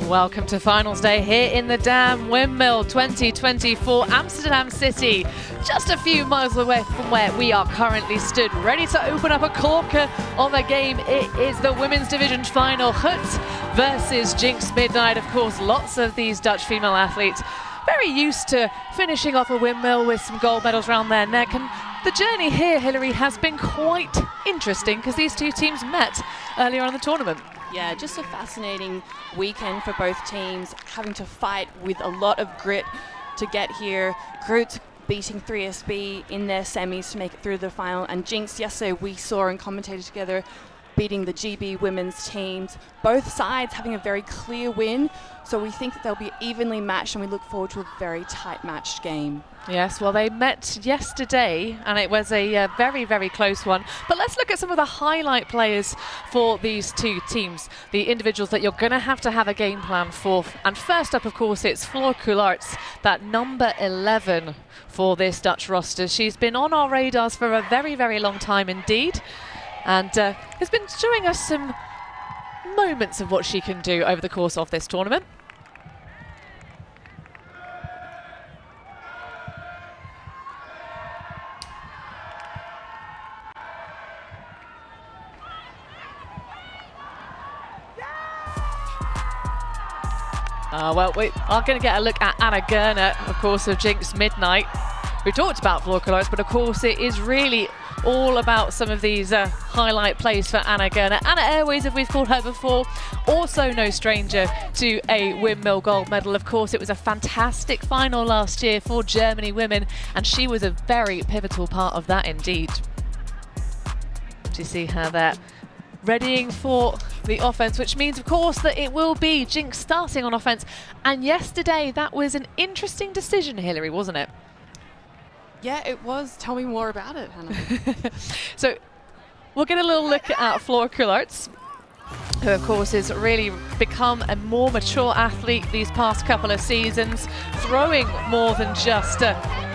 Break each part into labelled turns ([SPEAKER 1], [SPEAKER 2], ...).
[SPEAKER 1] Welcome to finals day here in the Dam Windmill 2024 Amsterdam City. Just a few miles away from where we are currently stood, ready to open up a corker of a game. It is the women's division final, GRUT versus Jinx Midnight. Of course, lots of these Dutch female athletes very used to finishing off a windmill with some gold medals around their neck. And the journey here, Hilary, has been quite interesting because these two teams met earlier on in the tournament.
[SPEAKER 2] Yeah, just a fascinating weekend for both teams, having to fight with a lot of grit to get here. GRUT beating Frisbee in their semis to make it through the final, and Jinx, yesterday we saw and commentated together, beating the GB women's teams. Both sides having a very clear win, so we think that they'll be evenly matched, and we look forward to a very tight matched game.
[SPEAKER 1] Yes, well, they met yesterday and it was a very, very close one. But let's look at some of the highlight players for these two teams, the individuals that you're going to have a game plan for. And first up, of course, it's Floor Coularts, that number 11 for this Dutch roster. She's been on our radars for a very, very long time indeed, and has been showing us some moments of what she can do over the course of this tournament. Well, we are going to get a look at Anna Gerner, of course, of Jinx Midnight. We talked about Floor Coularts, but of course it is really all about some of these highlight plays for Anna Gerner. Anna Airways, if we've called her before, also no stranger to a windmill gold medal. Of course, it was a fantastic final last year for Germany women, and she was a very pivotal part of that indeed. Do you see her there? Readying for the offense, which means, of course, that it will be Jinx starting on offense. And yesterday, that was an interesting decision, Hilary, wasn't it?
[SPEAKER 2] Yeah, it was. Tell me more about it, Hannah.
[SPEAKER 1] So we'll get a little look at Floor Coularts, who, of course, has really become a more mature athlete these past couple of seasons, throwing more than just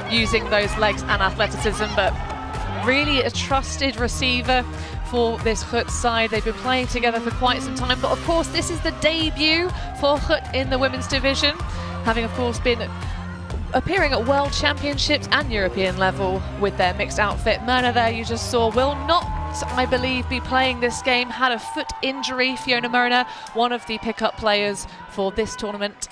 [SPEAKER 1] using those legs and athleticism, but really a trusted receiver for this GRUT side. They've been playing together for quite some time, but of course this is the debut for GRUT in the women's division, having of course been appearing at World Championships and European level with their mixed outfit. Myrna there you just saw will not, I believe, be playing this game, had a foot injury. Fiona Myrna, one of the pickup players for this tournament.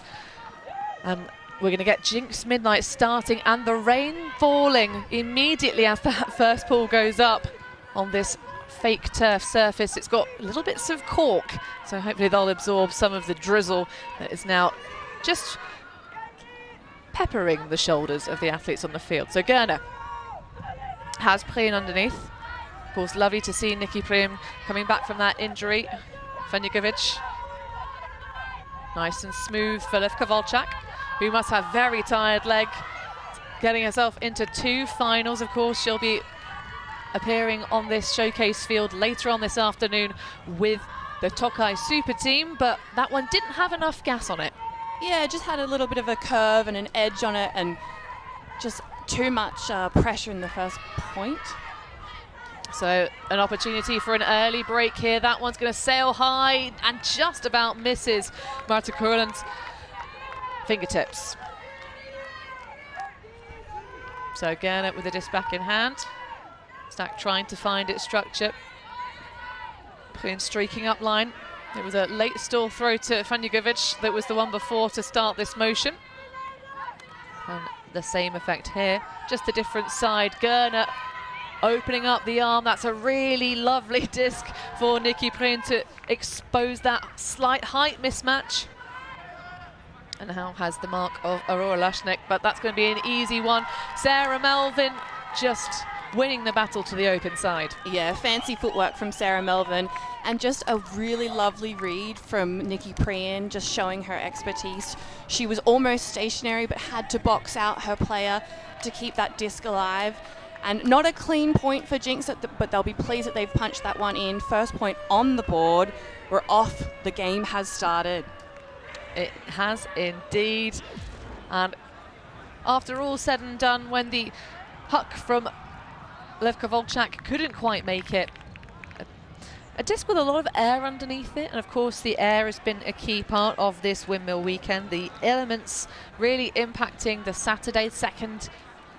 [SPEAKER 1] We're going to get Jinx Midnight starting, and the rain falling immediately as that first pool goes up on this fake turf surface. It's got little bits of cork, so hopefully they'll absorb some of the drizzle that is now just peppering the shoulders of the athletes on the field. So Gerner has Preen underneath. Of course, lovely to see Nikki Preen coming back from that injury. Vanjukovic, nice and smooth for Livka Volchak, who must have very tired leg, getting herself into two finals. Of course, she'll be appearing on this showcase field later on this afternoon with the Tokai Super Team, but that one didn't have enough gas on it.
[SPEAKER 2] Yeah, just had a little bit of a curve and an edge on it, and just too much pressure in the first point.
[SPEAKER 1] So an opportunity for an early break here. That one's going to sail high and just about misses Marta Kurland's fingertips. So Gerner with the disc back in hand. Stack trying to find its structure. Preen streaking up line. It was a late stall throw to Vanjukovic that was the one before to start this motion. And the same effect here, just a different side. Gerner opening up the arm. That's a really lovely disc for Nikki Preen to expose that slight height mismatch. And now has the mark of Aurora Lashnik, but that's going to be an easy one. Sarah Melvin just winning the battle to the open side.
[SPEAKER 2] Yeah, fancy footwork from Sarah Melvin, and just a really lovely read from Nikki Preen, just showing her expertise. She was almost stationary but had to box out her player to keep that disc alive. And not a clean point for Jinx, but they'll be pleased that they've punched that one in. First point on the board. We're off. The game has started.
[SPEAKER 1] It has indeed. And after all said and done, when the huck from Livka Volchak couldn't quite make it, a disc with a lot of air underneath it, and of course the air has been a key part of this Windmill weekend. The elements really impacting the Saturday, second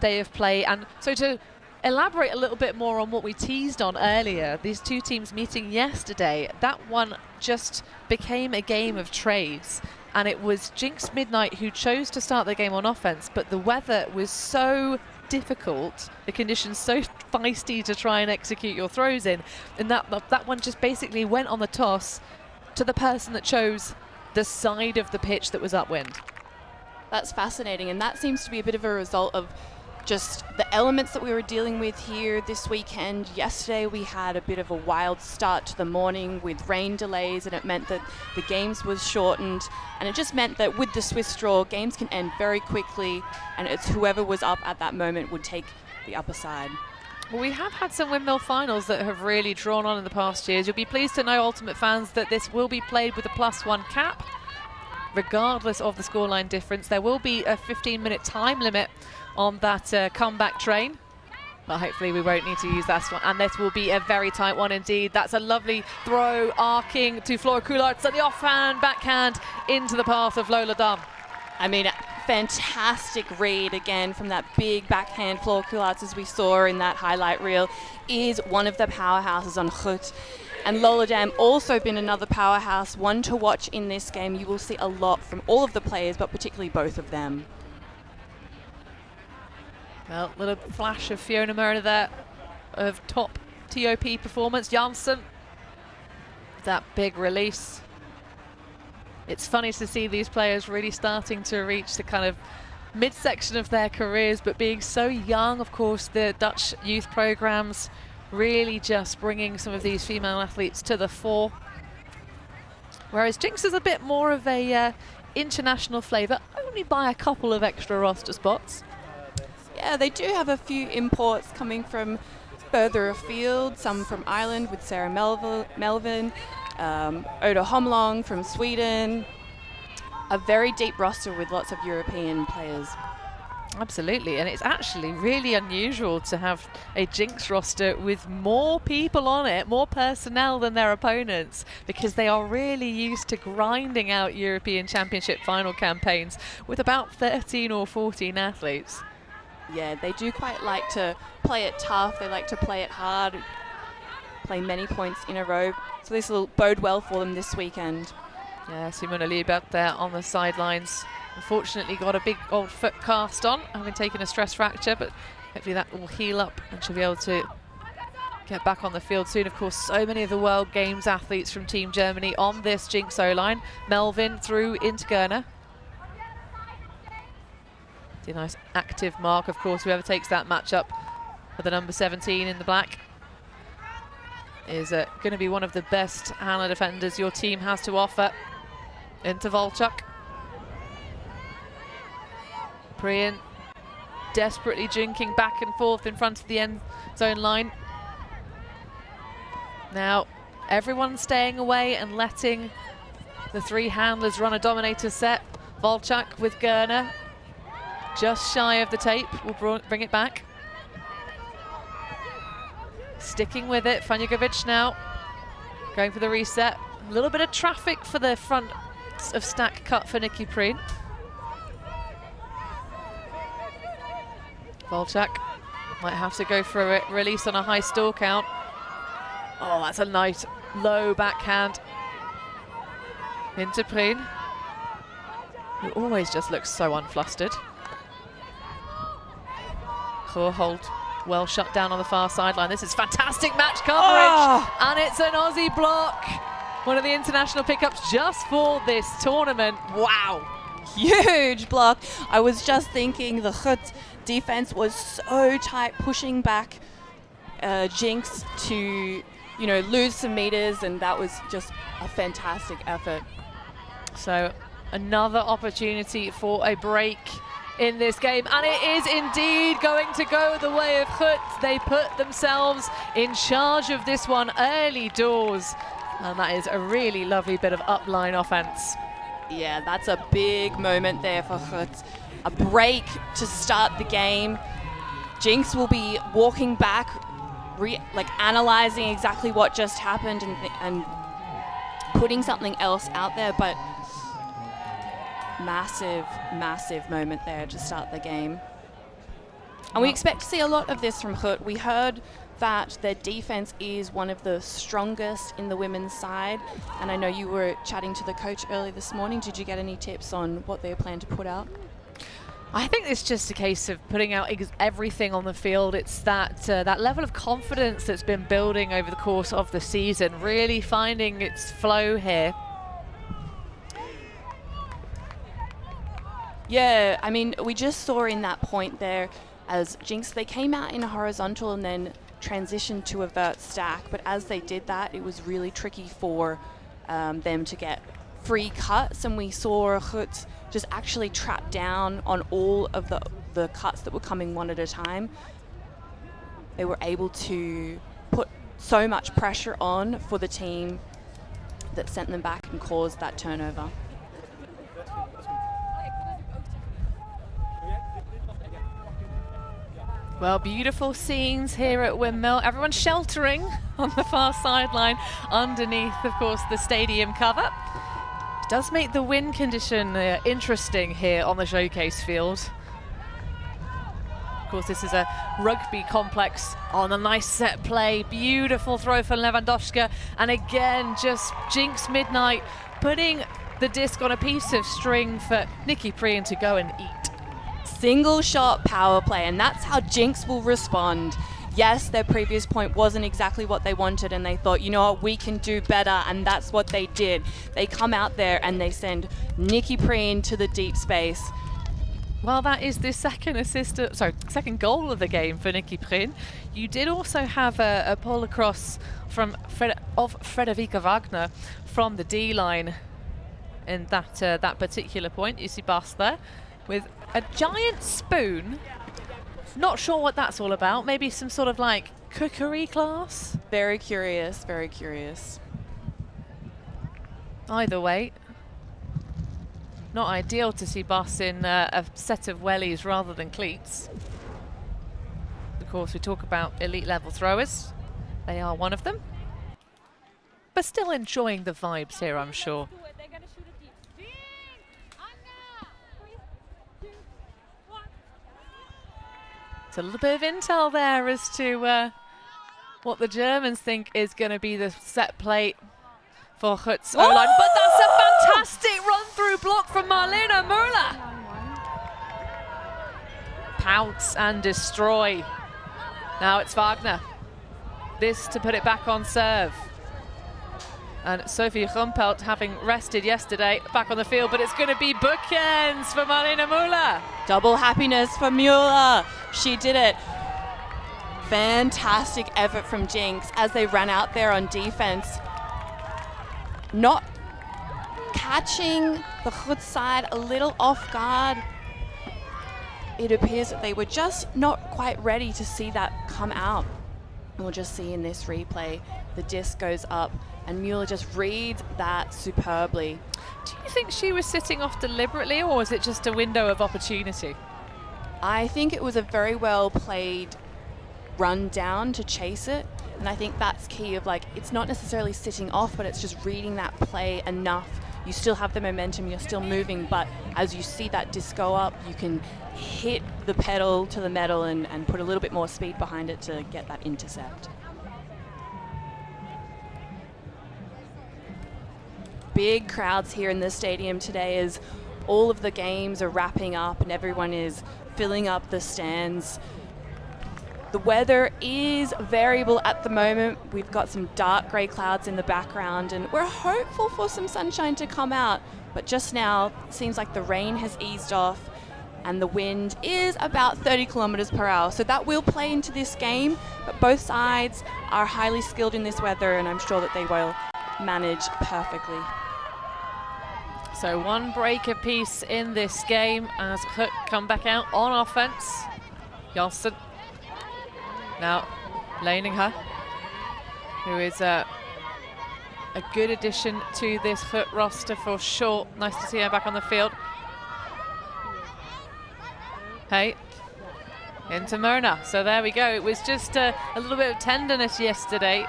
[SPEAKER 1] day of play. And so to elaborate a little bit more on what we teased on earlier, these two teams meeting yesterday, that one just became a game of trades. And it was Jinx Midnight who chose to start the game on offense, but the weather was so difficult, the conditions so feisty to try and execute your throws in, and that one just basically went on the toss to the person that chose the side of the pitch that was upwind.
[SPEAKER 2] That's fascinating, and that seems to be a bit of a result of just the elements that we were dealing with here this weekend. Yesterday we had a bit of a wild start to the morning with rain delays, and it meant that the games was shortened, and it just meant that with the Swiss draw, games can end very quickly, and it's whoever was up at that moment would take the upper side.
[SPEAKER 1] Well, we have had some Windmill finals that have really drawn on in the past years. You'll be pleased to know, Ultimate fans, that this will be played with a +1 cap, regardless of the scoreline difference. There will be a 15-minute time limit on that comeback train, but hopefully we won't need to use that one, and this will be a very tight one indeed. That's a lovely throw, arcing to Flora Coulart's at the offhand backhand into the path of Lola Dunn.
[SPEAKER 2] I mean, fantastic read again from that big backhand. Flora Coulart's, as we saw in that highlight reel, is one of the powerhouses on GRUT. And Lola Dam also been another powerhouse, one to watch in this game. You will see a lot from all of the players, but particularly both of them.
[SPEAKER 1] Well, little flash of Fiona Murray there of top TOP performance. Janssen, that big release. It's funny to see these players really starting to reach the kind of midsection of their careers, but being so young. Of course, the Dutch youth programs really just bringing some of these female athletes to the fore. Whereas Jinx is a bit more of a international flavour, only by a couple of extra roster spots.
[SPEAKER 2] Yeah, they do have a few imports coming from further afield, some from Ireland with Sarah Melvin, Oda Homlong from Sweden. A very deep roster with lots of European players.
[SPEAKER 1] Absolutely, and it's actually really unusual to have a Jinx roster with more people on it, more personnel than their opponents, because they are really used to grinding out European Championship final campaigns with about 13 or 14 athletes.
[SPEAKER 2] Yeah, they do quite like to play it tough. They like to play it hard, play many points in a row. So this will bode well for them this weekend.
[SPEAKER 1] Yeah, Simona Liebert there on the sidelines. Unfortunately got a big old foot cast on, having taken a stress fracture, but hopefully that will heal up and she'll be able to get back on the field soon. Of course, so many of the World Games athletes from Team Germany on this Jinx O-line. Melvin through into Gerner. A nice active mark, of course. Whoever takes that matchup for the number 17 in the black is going to be one of the best Hannah defenders your team has to offer. Into Volchuk. Priyan desperately jinking back and forth in front of the end zone line. Now everyone's staying away and letting the three handlers run a dominator set. Volchuk with Gerner. Just shy of the tape, we'll bring it back. Sticking with it, Fanjugovic now. Going for the reset. A little bit of traffic for the front of stack cut for Nikki Priyan. Volchuk might have to go for a release on a high stall count. Oh, that's a nice low backhand. Into Priyan, who always just looks so unflustered. Hold well shut down on the far sideline. This is fantastic match coverage, and it's an Aussie block. One of the international pickups just for this tournament. Wow.
[SPEAKER 2] Huge block. I was just thinking the GRUT defense was so tight, pushing back Jinx to, lose some meters, and that was just a fantastic effort.
[SPEAKER 1] So another opportunity for a break in this game, and it is indeed going to go the way of GRUT. They put themselves in charge of this one early doors, and that is a really lovely bit of upline offense.
[SPEAKER 2] Yeah, that's a big moment there for GRUT. A break to start the game. Jinx will be walking back analyzing exactly what just happened and putting something else out there, but massive moment there to start the game. And we expect to see a lot of this from GRUT. We heard that their defense is one of the strongest in the women's side, and I know you were chatting to the coach early this morning. Did you get any tips on what they plan to put out?
[SPEAKER 1] I think it's just a case of putting out everything on the field. It's that level of confidence that's been building over the course of the season, really finding its flow here.
[SPEAKER 2] Yeah, I mean, we just saw in that point there as Jinx, they came out in a horizontal and then transitioned to a vert stack, but as they did that, it was really tricky for them to get free cuts, and we saw GRUT just actually trap down on all of the cuts that were coming one at a time. They were able to put so much pressure on for the team that sent them back and caused that turnover.
[SPEAKER 1] Well, beautiful scenes here at Windmill. Everyone sheltering on the far sideline underneath, of course, the stadium cover. It does make the wind condition interesting here on the showcase field. Of course, this is a rugby complex on a nice set play. Beautiful throw from Lewandowska. And again, just Jinx Midnight putting the disc on a piece of string for Nikki Prien to go and eat.
[SPEAKER 2] Single shot power play, and that's how Jinx will respond. Yes, their previous point wasn't exactly what they wanted, and they thought, you know what, we can do better, and that's what they did. They come out there and they send Nikki Prien to the deep space.
[SPEAKER 1] Well, that is the second goal of the game for Nikki Prien. You did also have a pull across from Frederica Wagner from the D line in that particular point. You see Bas there with a giant spoon. Not sure what that's all about. Maybe some sort of like cookery class.
[SPEAKER 2] Very curious, very curious.
[SPEAKER 1] Either way, not ideal to see Bas in a set of wellies rather than cleats. Of course, we talk about elite level throwers. They are one of them. But still enjoying the vibes here, I'm sure. It's a little bit of intel there as to what the Germans think is going to be the set plate for GRUT's O-line. But that's a fantastic run-through block from Marlene Müller. Pounce and destroy. Now it's Wagner. This to put it back on serve. And Sophie Rumpelt, having rested yesterday, back on the field, but it's going to be bookends for Marlene Müller.
[SPEAKER 2] Double happiness for Müller. She did it. Fantastic effort from Jinx as they ran out there on defense. Not catching the GRUT side a little off guard. It appears that they were just not quite ready to see that come out. And we'll just see in this replay, the disc goes up and Müller just reads that superbly.
[SPEAKER 1] Do you think she was sitting off deliberately, or was it just a window of opportunity?
[SPEAKER 2] I think it was a very well played run down to chase it. And I think that's key of like, it's not necessarily sitting off, but it's just reading that play enough. You still have the momentum, you're still moving, but as you see that disc go up, you can hit the pedal to the metal and put a little bit more speed behind it to get that intercept. Big crowds here in the stadium today as all of the games are wrapping up and everyone is filling up the stands. The weather is variable at the moment. We've got some dark grey clouds in the background and we're hopeful for some sunshine to come out. But just now, it seems like the rain has eased off and the wind is about 30 kilometers per hour. So that will play into this game, but both sides are highly skilled in this weather and I'm sure that they will manage perfectly.
[SPEAKER 1] So one break apiece in this game as GRUT come back out on offense. Janssen now laning her, who is a good addition to this GRUT roster for sure. Nice to see her back on the field. Hey, into Myrna. So there we go. It was just a little bit of tenderness yesterday.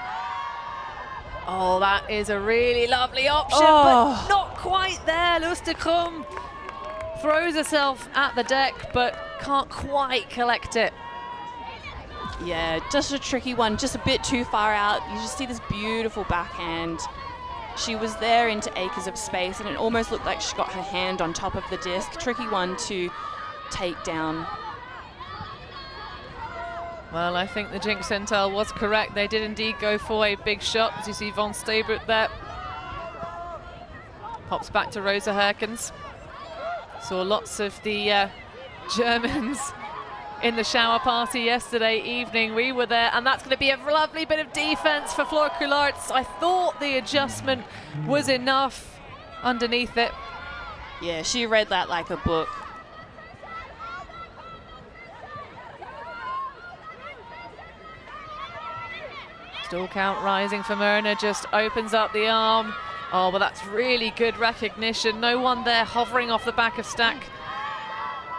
[SPEAKER 1] Oh, that is a really lovely option, but not quite there. Lustigrum throws herself at the deck, but can't quite collect it.
[SPEAKER 2] Yeah, just a tricky one, just a bit too far out. You just see this beautiful backhand. She was there into acres of space, and it almost looked like she got her hand on top of the disc. Tricky one to take down.
[SPEAKER 1] Well, I think the Jinx Intel was correct. They did indeed go for a big shot, as you see von Stabert there. Pops back to Rosa Herkens. Saw lots of the Germans in the shower party yesterday evening. We were there, and that's going to be a lovely bit of defense for Flor Coulartz. I thought the adjustment was enough underneath it.
[SPEAKER 2] Yeah, she read that like a book.
[SPEAKER 1] Stall count rising for Myrna, just opens up the arm. Oh, but that's really good recognition. No one there hovering off the back of stack.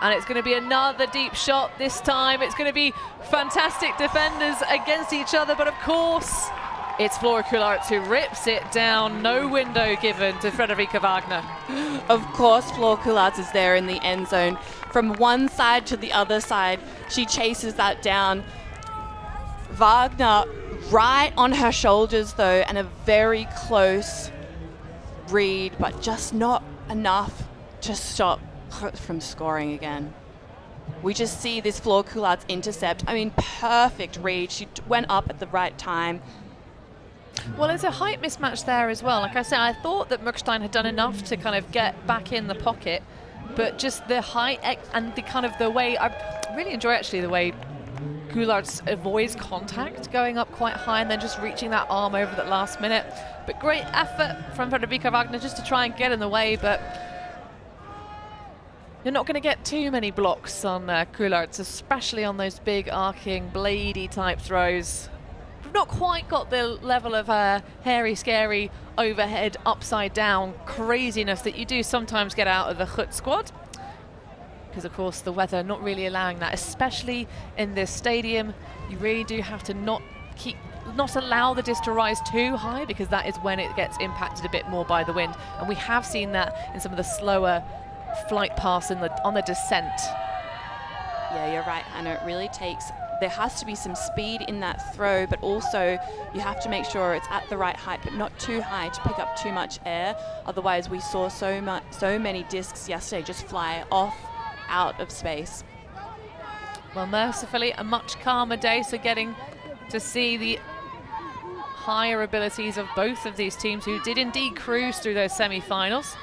[SPEAKER 1] And it's going to be another deep shot this time. It's going to be fantastic defenders against each other, but of course, it's Flora Coulartz who rips it down. No window given to Frederica Wagner.
[SPEAKER 2] Of course, Flor Coulartz is there in the end zone. From one side to the other side, she chases that down. Wagner right on her shoulders, though, and a very close read, but just not enough to stop from scoring again. We just see this Flor Coulartz intercept. I mean, perfect read. She went up at the right time.
[SPEAKER 1] Well, there's a height mismatch there as well. Like I said, I thought that Mückstein had done enough to kind of get back in the pocket, but just the height and the kind of the way, I really enjoy actually the way Coulartz avoids contact, going up quite high and then just reaching that arm over that last minute. But great effort from Frederica Wagner just to try and get in the way, but you're not going to get too many blocks on Coulartz, especially on those big arcing, bladey type throws. We've not quite got the level of hairy, scary, overhead, upside down craziness that you do sometimes get out of the GRUT squad. Because of course the weather not really allowing that, especially in this stadium. You really do have to not allow the disc to rise too high, because that is when it gets impacted a bit more by the wind. And we have seen that in some of the slower flight paths on the descent.
[SPEAKER 2] Yeah, you're right, Hannah. It really takes, there has to be some speed in that throw, but also you have to make sure it's at the right height, but not too high to pick up too much air. Otherwise, we saw so many discs yesterday just fly off out of space.
[SPEAKER 1] Well, mercifully, a much calmer day, so getting to see the higher abilities of both of these teams, who did indeed cruise through those semi-finals.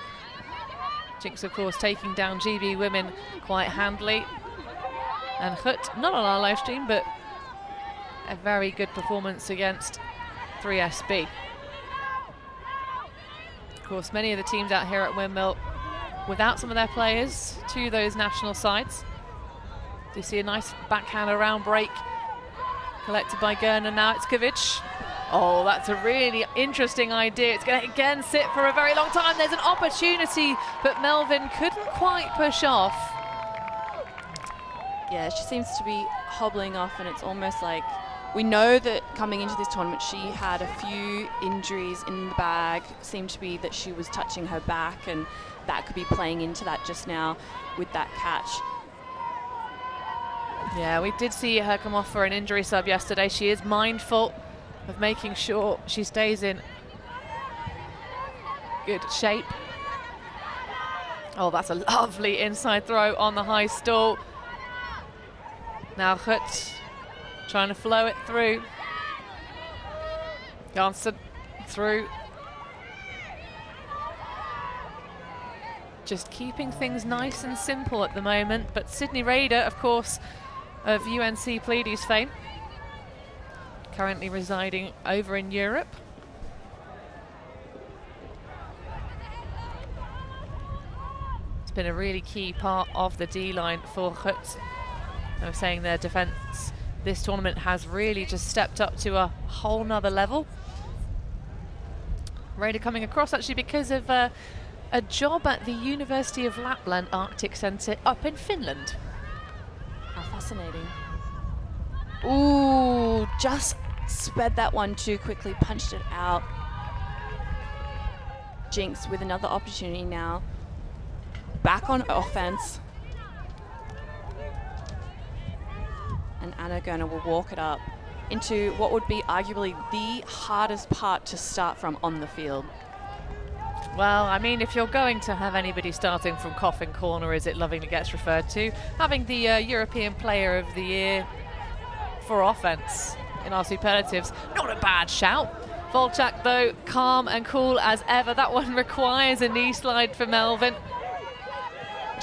[SPEAKER 1] Jinx, of course, taking down GB Women quite handily. And GRUT, not on our live stream, but a very good performance against 3SB. Of course, many of the teams out here at Windmill without some of their players to those national sides. Do you see a nice backhand around break collected by Gerna Nautzkovic? Oh, that's a really interesting idea. It's going to again sit for a very long time. There's an opportunity, but Melvin couldn't quite push off.
[SPEAKER 2] Yeah, she seems to be hobbling off, and it's almost like we know that coming into this tournament she had a few injuries in the bag. Seemed to be that she was touching her back, and that could be playing into that just now with that catch.
[SPEAKER 1] Yeah, we did see her come off for an injury sub yesterday. She is mindful of making sure she stays in good shape. Oh, that's a lovely inside throw on the high stall. Now GRUT trying to flow it through. Janssen through. Just keeping things nice and simple at the moment. But Sydney Rader, of course, of UNC Pleiades fame, currently residing over in Europe. It's been a really key part of the D-line for GRUT. I was saying their defense this tournament has really just stepped up to a whole nother level. Rader coming across actually because of a job at the University of Lapland Arctic Centre up in Finland.
[SPEAKER 2] How fascinating. Ooh, just sped that one too quickly, punched it out. Jinx with another opportunity now. Back on offense. And Anna Gerner will walk it up into what would be arguably the hardest part to start from on the field.
[SPEAKER 1] Well, I mean, if you're going to have anybody starting from coffin corner, as it lovingly gets referred to, having the European Player of the Year for offense in our superlatives, not a bad shout. Volchak, though, calm and cool as ever. That one requires a knee slide for Melvin.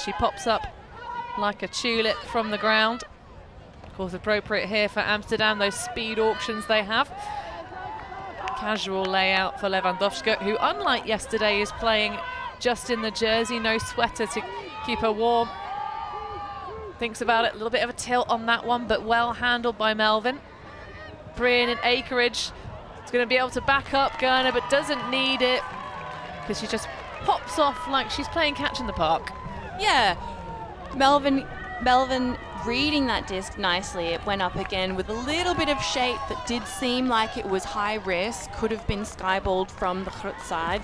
[SPEAKER 1] She pops up like a tulip from the ground. Of course, appropriate here for Amsterdam, those speed auctions they have. Casual layout for Lewandowska, who, unlike yesterday, is playing just in the jersey, no sweater to keep her warm. Thinks about it, a little bit of a tilt on that one, but well handled by Melvin. Brian and Akerage is going to be able to back up Gerner, but doesn't need it because she just pops off like she's playing catch in the park.
[SPEAKER 2] Yeah, Melvin reading that disc nicely. It went up again with a little bit of shape that did seem like it was high risk, could have been skyballed from the GRUT side,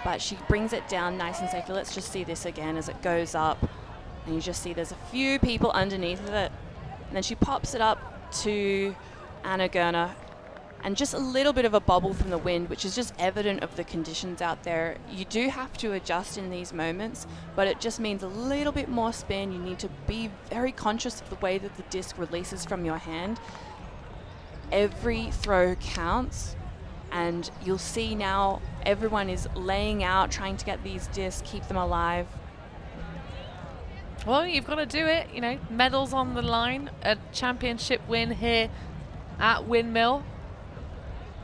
[SPEAKER 2] but she brings it down nice and safely. Let's just see this again as it goes up, and you just see there's a few people underneath of it, and then she pops it up to Anna Gerner, and just a little bit of a bobble from the wind, which is just evident of the conditions out there. You do have to adjust in these moments, but it just means a little bit more spin. You need to be very conscious of the way that the disc releases from your hand. Every throw counts, and you'll see now everyone is laying out, trying to get these discs, keep them alive.
[SPEAKER 1] Well, you've got to do it, you know, medals on the line, a championship win here at Windmill.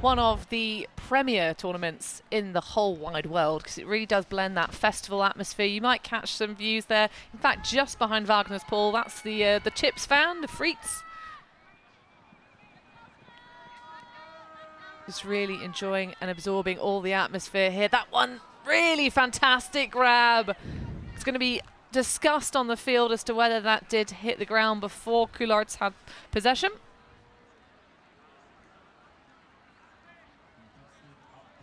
[SPEAKER 1] One of the premier tournaments in the whole wide world, because it really does blend that festival atmosphere. You might catch some views there. In fact, just behind Wagner's pool, that's the Chips fan, the Frites. Just really enjoying and absorbing all the atmosphere here. That one, really fantastic grab. It's going to be discussed on the field as to whether that did hit the ground before Coulart's had possession.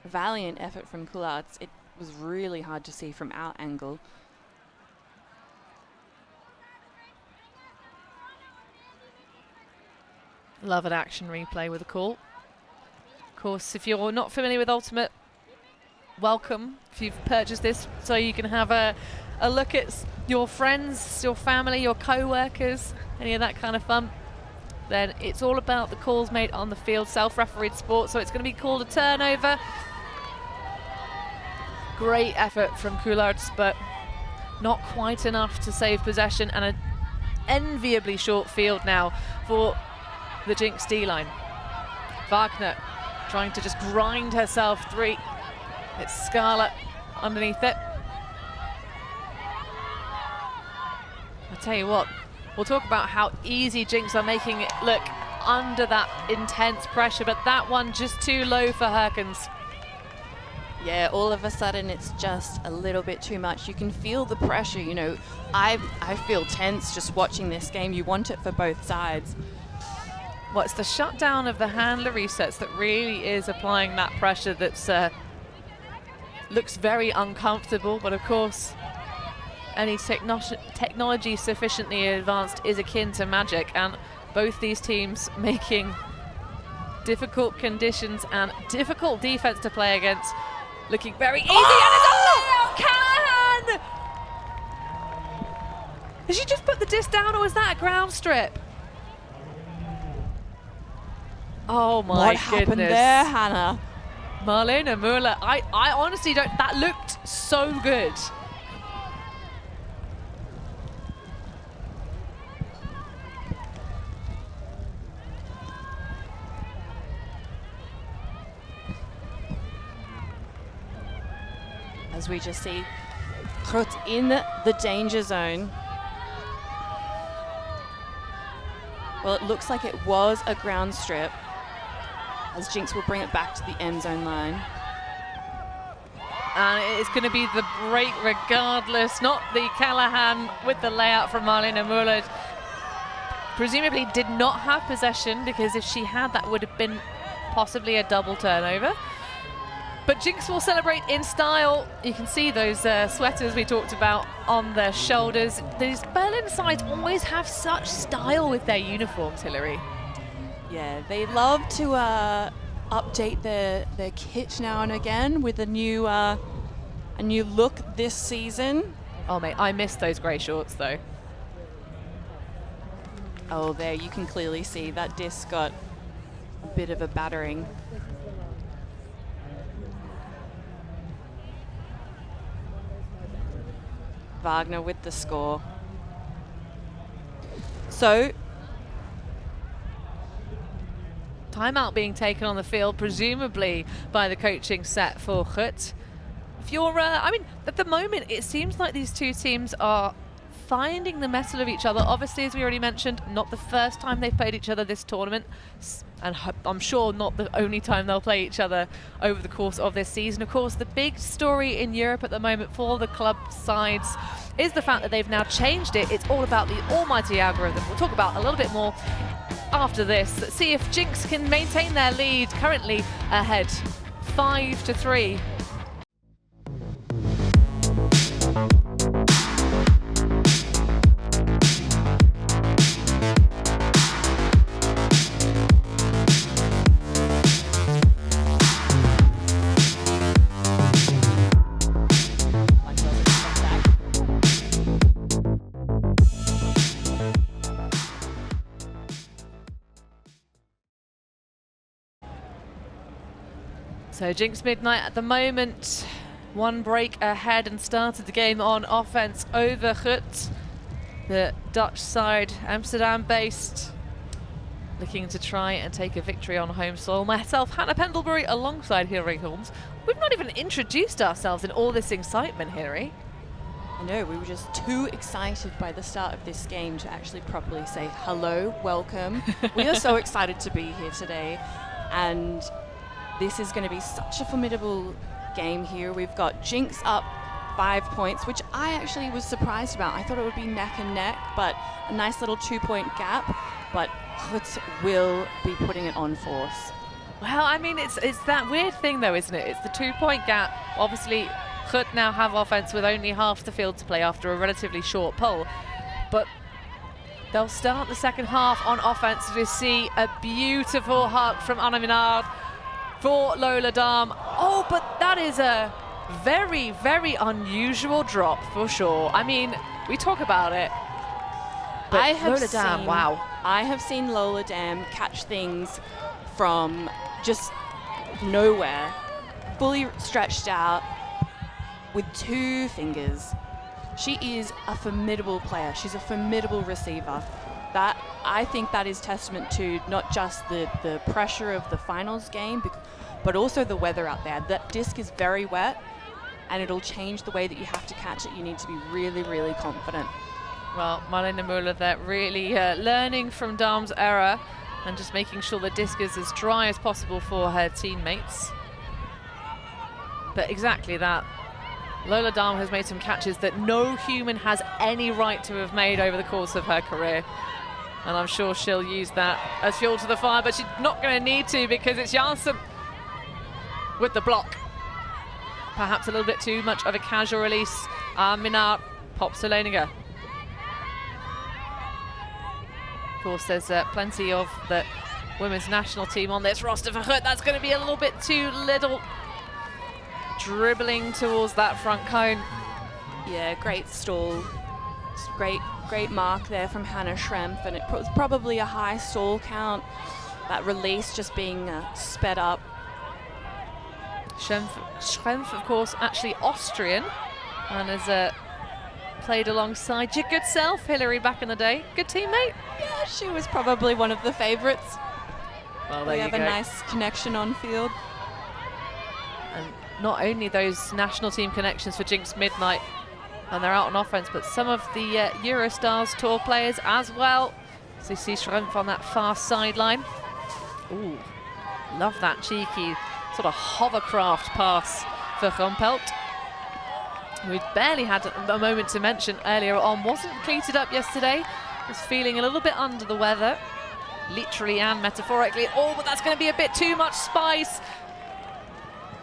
[SPEAKER 2] Valiant effort from Coulart's. It was really hard to see from our angle.
[SPEAKER 1] Love an action replay with a call. Of course, if you're not familiar with Ultimate, welcome. If you've purchased this so you can have a look at your friends, your family, your co-workers, any of that kind of fun, then it's all about the calls made on the field, self-refereed sport, so it's going to be called a turnover. Great effort from Coulart's, but not quite enough to save possession, and an enviably short field now for the Jinx D-line. Wagner trying to just grind herself through. It's Scarlett underneath it. I tell you what, we'll talk about how easy Jinx are making it look under that intense pressure, but that one just too low for Herkins.
[SPEAKER 2] Yeah, all of a sudden it's just a little bit too much. You can feel the pressure, you know. I feel tense just watching this game. You want it for both sides.
[SPEAKER 1] Well, it's the shutdown of the handler resets that really is applying that pressure that's looks very uncomfortable, but of course any technology sufficiently advanced is akin to magic, and both these teams making difficult conditions and difficult defense to play against looking very easy.
[SPEAKER 2] Oh!
[SPEAKER 1] And it's a layout! Callahan! Did she just put the disc down, or was that a ground strip? Oh my
[SPEAKER 2] what
[SPEAKER 1] goodness.
[SPEAKER 2] happened there, Hannah?
[SPEAKER 1] Marlene Muller, I honestly don't, that looked so good.
[SPEAKER 2] As we just see GRUT in the danger zone. Well, it looks like it was a ground strip, as Jinx will bring it back to the end zone line.
[SPEAKER 1] And it's going to be the break regardless, not the Callahan with the layout from Marlene Muller. presumably did not have possession, because if she had, that would have been possibly a double turnover. But Jinx will celebrate in style. You can see those sweaters we talked about on their shoulders. These Berlin sides always have such style with their uniforms, Hilary.
[SPEAKER 2] Yeah, they love to update their kit now and again with a new look this season.
[SPEAKER 1] Oh mate, I miss those grey shorts though.
[SPEAKER 2] Oh, there you can clearly see that disc got a bit of a battering. Wagner with the score. So,
[SPEAKER 1] Timeout being taken on the field, presumably by the coaching set for GRUT. If you're, I mean, at the moment, it seems like these two teams are finding the mettle of each other. Obviously, as we already mentioned, not the first time they've played each other this tournament, and I'm sure not the only time they'll play each other over the course of this season. Of course, the big story in Europe at the moment for the club sides is the fact that they've now changed it. It's all about the almighty algorithm. We'll talk about a little bit more after this. Let's see if Jinx can maintain their lead, currently ahead 5-3. So Jinx Midnight at the moment, one break ahead and started the game on offense over GRUT. The Dutch side, Amsterdam-based, looking to try and take a victory on home soil. Myself, Hannah Pendlebury, alongside Hilary Holmes. We've not even introduced ourselves in all this excitement, Hilary.
[SPEAKER 2] I know, we were just too excited by the start of this game to actually properly say hello, welcome. We are so excited to be here today, and this is going to be such a formidable game here. We've got Jinx up 5 points, which I actually was surprised about. I thought it would be neck and neck, but a nice little 2-point gap. But GRUT will be putting it on force.
[SPEAKER 1] Well, I mean, it's that weird thing though, isn't it? It's the 2-point gap. Obviously, GRUT now have offense with only half the field to play after a relatively short pull. But they'll start the second half on offense. We see a beautiful hug from Anna Minard for Lola Dam. Oh, but that is a very, very unusual drop for sure. I mean, we talk about it, but Lola Dam, wow.
[SPEAKER 2] I have seen Lola Dam catch things from just nowhere, fully stretched out with 2 fingers. She is a formidable player. She's a formidable receiver. I think that is testament to not just the pressure of the finals game, but also the weather out there. That disc is very wet, and it'll change the way that you have to catch it. You need to be really, really confident.
[SPEAKER 1] Well, Marlene Müller there really learning from Dam's error and just making sure the disc is as dry as possible for her teammates. But exactly that. Lola Dam has made some catches that no human has any right to have made over the course of her career. And I'm sure she'll use that as fuel to the fire, but she's not going to need to, because it's Janssen with the block. Perhaps a little bit too much of a casual release. Minard pops to Leininger. Of course, there's plenty of the women's national team on this roster for GRUT. That's going to be a little bit too little. Dribbling towards that front cone.
[SPEAKER 2] Yeah, great stall. Great mark there from Hannah Schrempf, and it was probably a high stall count. That release just being sped up.
[SPEAKER 1] Schrempf, of course, actually Austrian, and has played alongside your good self, Hilary, back in the day. Good teammate.
[SPEAKER 2] Yeah, she was probably one of the favourites.
[SPEAKER 1] Well, there
[SPEAKER 2] we
[SPEAKER 1] you
[SPEAKER 2] have
[SPEAKER 1] go.
[SPEAKER 2] A nice connection on field.
[SPEAKER 1] And not only those national team connections for Jinx Midnight, and they're out on offense, but some of the Eurostars tour players as well. So you see Schrempf on that far sideline. Ooh, love that cheeky sort of hovercraft pass for Rumpelt, who barely had a moment to mention earlier on. Wasn't cleated up yesterday, is feeling a little bit under the weather, literally and metaphorically. Oh, but that's going to be a bit too much spice.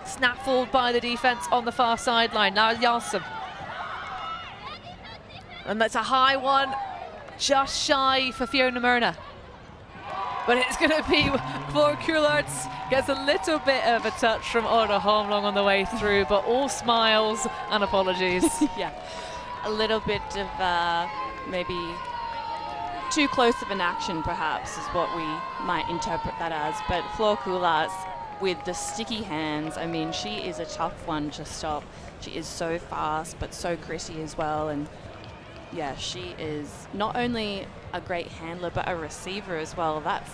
[SPEAKER 1] Snaffled by the defense on the far sideline. Now Janssen. And that's a high one, just shy for Fiona Myrna. But it's going to be Floor Coularts. Gets a little bit of a touch from Orla Holmlong on the way through, but all smiles and apologies.
[SPEAKER 2] Yeah, a little bit of maybe too close of an action, perhaps, is what we might interpret that as. But Floor Coularts, with the sticky hands, I mean, she is a tough one to stop. She is so fast, but so gritty as well. And yeah, she is not only a great handler, but a receiver as well. That's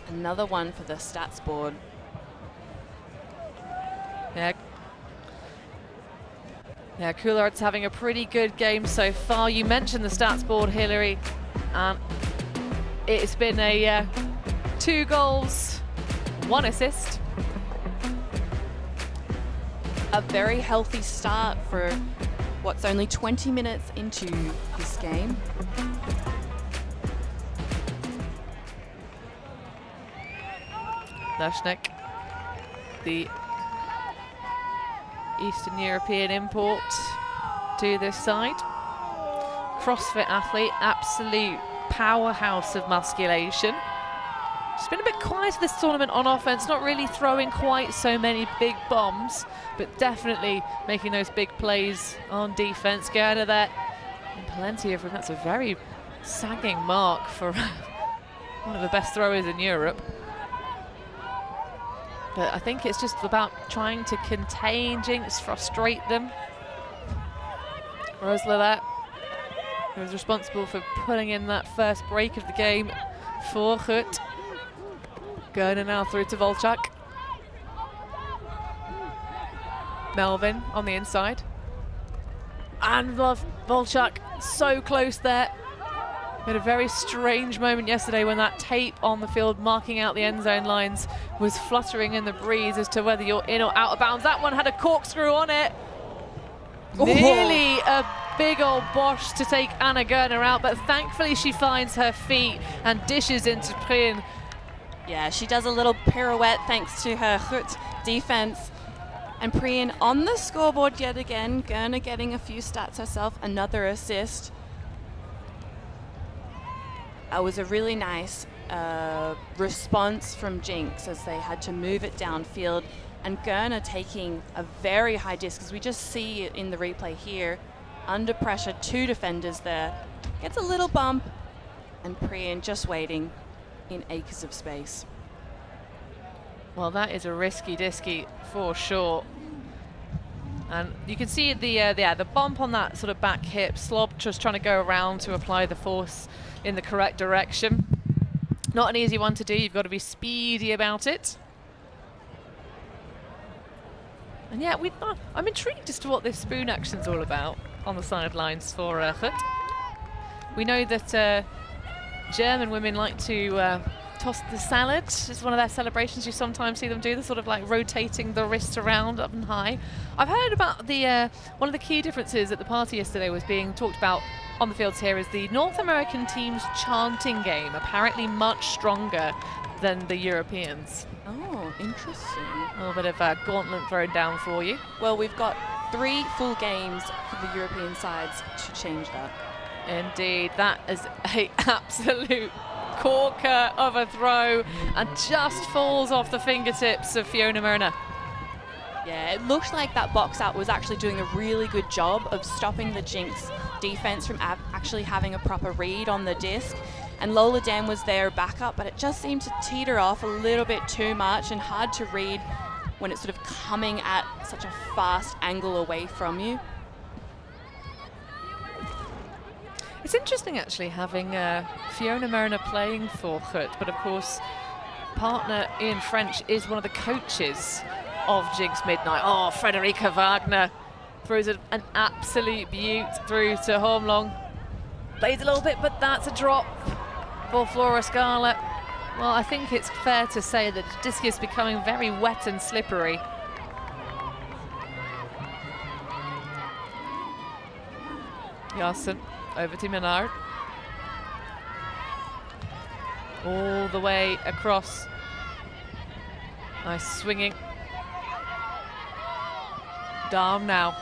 [SPEAKER 2] another one for the stats board.
[SPEAKER 1] Yeah, Coulart's having a pretty good game so far. You mentioned the stats board, Hilary, and it's been a 2 goals, 1 assist.
[SPEAKER 2] A very healthy start for what's only 20 minutes into this game.
[SPEAKER 1] Lashnik, the Eastern European import to this side. CrossFit athlete, absolute powerhouse of musculation. She's been a bit quiet this tournament on offense, not really throwing quite so many big bombs, but definitely making those big plays on defense. Gerda there, and plenty of room. That's a very sagging mark for one of the best throwers in Europe. But I think it's just about trying to contain Jinx, frustrate them. Rosler there, who was responsible for putting in that first break of the game for GRUT. Gerda now through to Volchak. Melvin on the inside. And Volchak so close there. We had a very strange moment yesterday when that tape on the field marking out the end zone lines was fluttering in the breeze as to whether you're in or out of bounds. That one had a corkscrew on it.
[SPEAKER 2] Oh.
[SPEAKER 1] Nearly a big old bosh to take Anna Gerner out, but thankfully she finds her feet and dishes into Prien.
[SPEAKER 2] Yeah, she does a little pirouette thanks to her GRUT defense. And Prien on the scoreboard yet again. Gerner getting a few stats herself, another assist. It was a really nice response from Jinx as they had to move it downfield. And Gerner taking a very high disc, as we just see in the replay here. Under pressure, 2 defenders there. Gets a little bump, and Prien just waiting in acres of space.
[SPEAKER 1] Well, that is a risky disky for sure. And you can see the bump on that sort of back hip. Slob just trying to go around to apply the force in the correct direction. Not an easy one to do. You've got to be speedy about it. And yeah, I'm intrigued as to what this spoon action's all about on the sidelines for GRUT. We know that German women like to toss the salad. It's one of their celebrations. You sometimes see them do the sort of like rotating the wrist around up and high. I've heard about the one of the key differences at the party yesterday was being talked about on the fields here is the North American team's chanting game, apparently much stronger than the Europeans.
[SPEAKER 2] Oh, interesting.
[SPEAKER 1] A little bit of a gauntlet thrown down for you.
[SPEAKER 2] Well, we've got 3 full games for the European sides to change that.
[SPEAKER 1] Indeed, that is an absolute corker of a throw and just falls off the fingertips of Fiona Myrna.
[SPEAKER 2] Yeah, it looked like that box out was actually doing a really good job of stopping the Jinx defense from actually having a proper read on the disc. And Lola Dam was their backup, but it just seemed to teeter off a little bit too much and hard to read when it's sort of coming at such a fast angle away from you.
[SPEAKER 1] It's interesting actually having Fiona Myrna playing for GRUT, but of course partner Ian French is one of the coaches of Jinx Midnight. Oh, Frederica Wagner throws an absolute beaut through to Holmlong. Plays a little bit, but that's a drop for Flora Scarlett. Well, I think it's fair to say that the disc is becoming very wet and slippery. Janssen over to Menard. All the way across. Nice swinging. Darm now.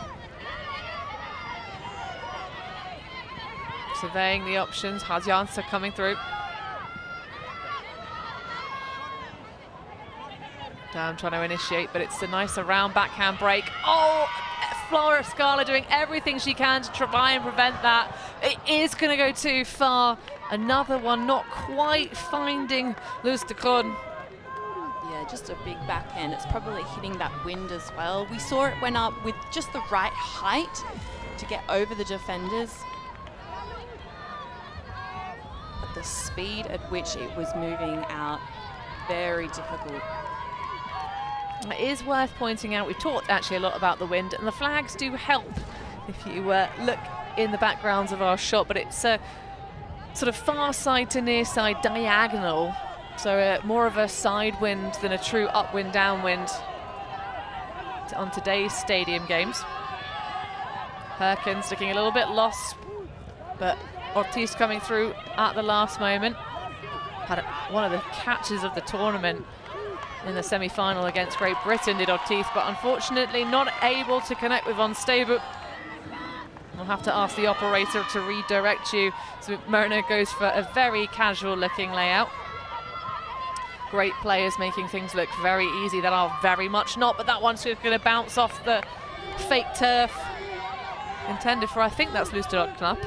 [SPEAKER 1] Surveying the options. Has Janssen coming through. Darm trying to initiate, but it's a nice around backhand break. Oh! Flora Scala doing everything she can to try and prevent that. It is going to go too far. Another one not quite finding Luz de Cron.
[SPEAKER 2] Yeah, just a big backhand. It's probably hitting that wind as well. We saw it went up with just the right height to get over the defenders. But the speed at which it was moving out, very difficult.
[SPEAKER 1] It is worth pointing out, we've talked actually a lot about the wind, and the flags do help if you look in the backgrounds of our shot, but it's a sort of far side to near side diagonal, so more of a side wind than a true upwind downwind on today's stadium games. Perkins looking a little bit lost, but Ortiz coming through at the last moment. Had one of the catches of the tournament in the semi-final against Great Britain, did Ortiz, but unfortunately not able to connect with Von Stable. We'll have to ask the operator to redirect you. So Myrna goes for a very casual looking layout. Great players making things look very easy that are very much not, but that one's going to bounce off the fake turf intended for, I think that's Lusterlock Club.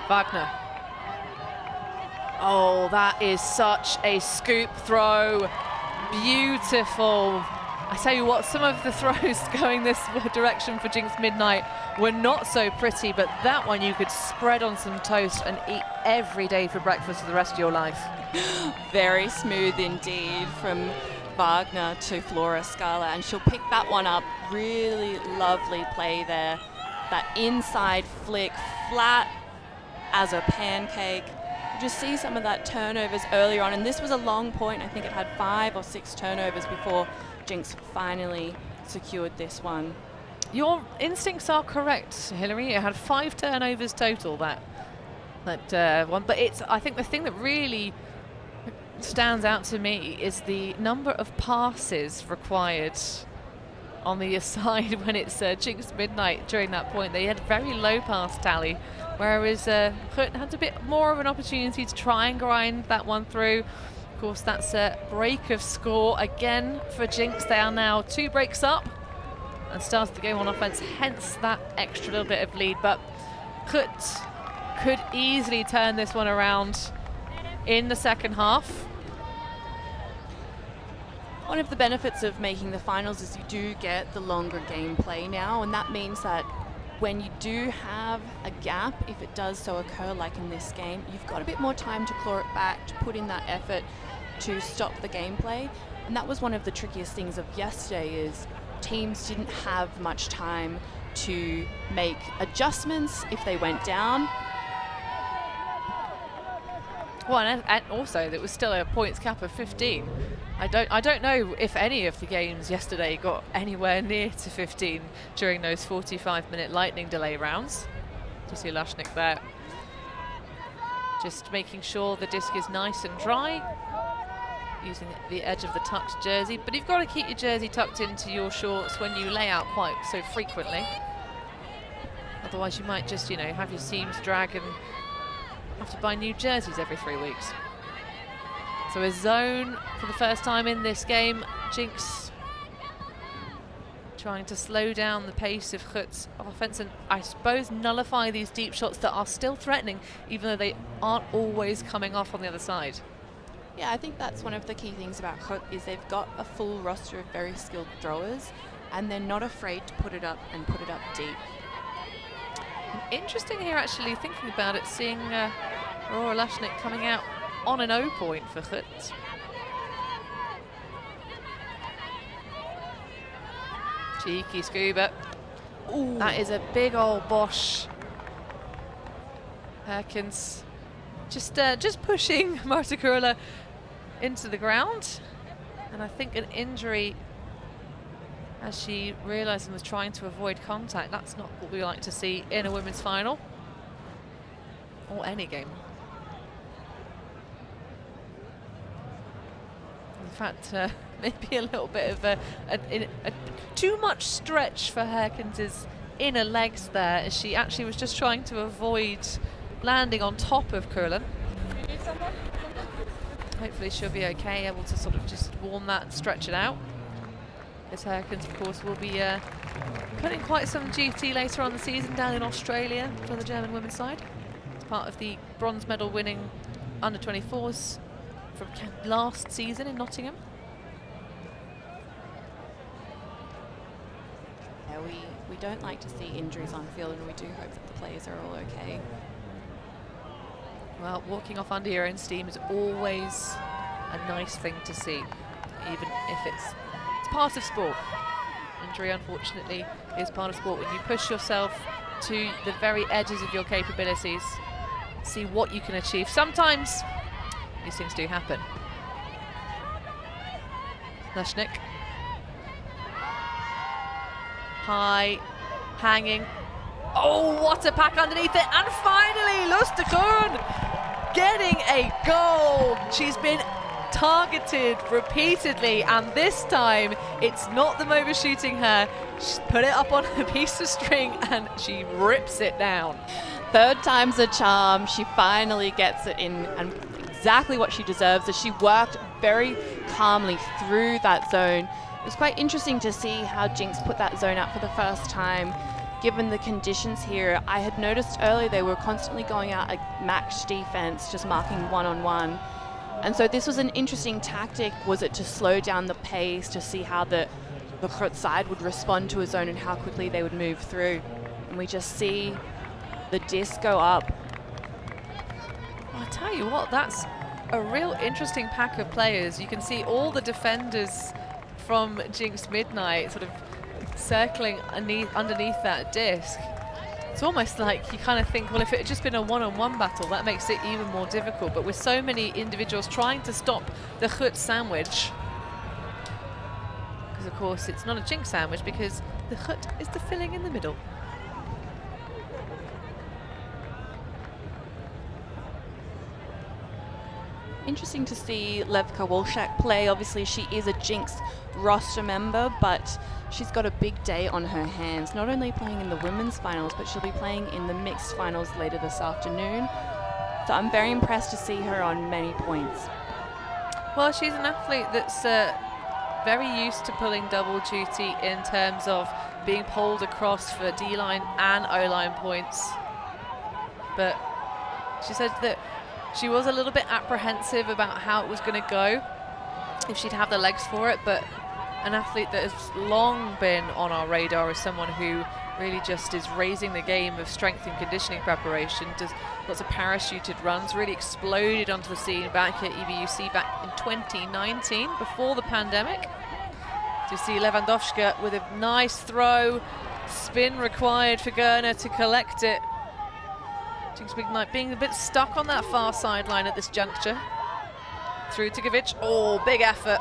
[SPEAKER 1] Wagner. Oh, that is such a scoop throw. Beautiful. I tell you what, some of the throws going this direction for Jinx Midnight were not so pretty, but that one you could spread on some toast and eat every day for breakfast for the rest of your life.
[SPEAKER 2] Very smooth indeed from Wagner to Flora Scala, and she'll pick that one up. Really lovely play there. That inside flick, flat as a pancake. Just see some of that turnovers earlier on, and this was a long point. I think it had 5 or 6 turnovers before Jinx finally secured this one.
[SPEAKER 1] Your instincts are correct, Hilary. It had 5 turnovers total, that one. But it's, I think the thing that really stands out to me is the number of passes required on the side when it's Jinx Midnight during that point. They had very low pass tally, whereas GRUT had a bit more of an opportunity to try and grind that one through. Of course, that's a break of score again for Jinx. They are now 2 breaks up and started the game on offense, hence that extra little bit of lead. But GRUT could easily turn this one around in the second half.
[SPEAKER 2] One of the benefits of making the finals is you do get the longer gameplay now, and that means that when you do have a gap, if it does so occur like in this game, you've got a bit more time to claw it back, to put in that effort to stop the gameplay. And that was one of the trickiest things of yesterday, is teams didn't have much time to make adjustments if they went down.
[SPEAKER 1] Well, and also there was still a points cap of 15. I don't know if any of the games yesterday got anywhere near to 15 during those 45-minute lightning delay rounds. You see Lashnik there, just making sure the disc is nice and dry, using the edge of the tucked jersey. But you've got to keep your jersey tucked into your shorts when you lay out quite so frequently. Otherwise you might just, have your seams drag and have to buy new jerseys every 3 weeks. So a zone for the first time in this game. Jinx trying to slow down the pace of GRUT's offense and I suppose nullify these deep shots that are still threatening, even though they aren't always coming off on the other side.
[SPEAKER 2] Yeah, I think that's one of the key things about GRUT, is they've got a full roster of very skilled throwers, and they're not afraid to put it up and put it up deep.
[SPEAKER 1] Interesting here, actually, thinking about it, seeing Aurora Lashnik coming out on an O point for GRUT. Cheeky scuba. Ooh. That is a big old Bosch. Perkins just pushing Marta Kurla into the ground. And I think an injury as she realised and was trying to avoid contact. That's not what we like to see in a women's final or any game. In fact, maybe a little bit of a too much stretch for Herkins' inner legs there, as she actually was just trying to avoid landing on top of Curlin. Hopefully she'll be okay, able to sort of just warm that and stretch it out. As Herkins, of course, will be putting quite some duty later on the season down in Australia for the German women's side. It's part of the bronze medal winning under-24s from last season in Nottingham.
[SPEAKER 2] Yeah, we don't like to see injuries on field, and we do hope that the players are all okay.
[SPEAKER 1] Well, walking off under your own steam is always a nice thing to see, even if it's part of sport. Injury, unfortunately, is part of sport. When you push yourself to the very edges of your capabilities, see what you can achieve. Sometimes these things do happen. Leshnik. High, hanging. Oh, what a pack underneath it. And finally, Lustigund getting a goal. She's been targeted repeatedly, and this time it's not them overshooting her. She's put it up on a piece of string and she rips it down.
[SPEAKER 2] Third time's a charm. She finally gets it in, and exactly what she deserves, as she worked very calmly through that zone. It was quite interesting to see how Jinx put that zone out for the first time, given the conditions here. I had noticed earlier they were constantly going out a max defense, just marking one-on-one. And so this was an interesting tactic. Was it to slow down the pace, to see how the GRUT side would respond to a zone and how quickly they would move through? And we just see the disc go up.
[SPEAKER 1] Well, I tell you what, that's a real interesting pack of players. You can see all the defenders from Jinx Midnight sort of circling underneath that disc. It's almost like you kind of think, well, if it had just been a one-on-one battle, that makes it even more difficult. But with so many individuals trying to stop the GRUT sandwich, because of course it's not a Jinx sandwich, because the GRUT is the filling in the middle.
[SPEAKER 2] Interesting to see Levka Wolszak play. Obviously she is a Jinx roster member, but she's got a big day on her hands, not only playing in the women's finals, but she'll be playing in the mixed finals later this afternoon. So I'm very impressed to see her on many points.
[SPEAKER 1] Well, she's an athlete that's very used to pulling double duty in terms of being pulled across for D-line and O-line points. But she said that she was a little bit apprehensive about how it was going to go, if she'd have the legs for it, but an athlete that has long been on our radar as someone who really just is raising the game of strength and conditioning preparation, does lots of parachuted runs, really exploded onto the scene back at EBUC back in 2019, before the pandemic. To see Lewandowska with a nice throw, spin required for Gerner to collect it. Jinx Midnight being a bit stuck on that far sideline at this juncture. Through to Govic. Oh, big effort,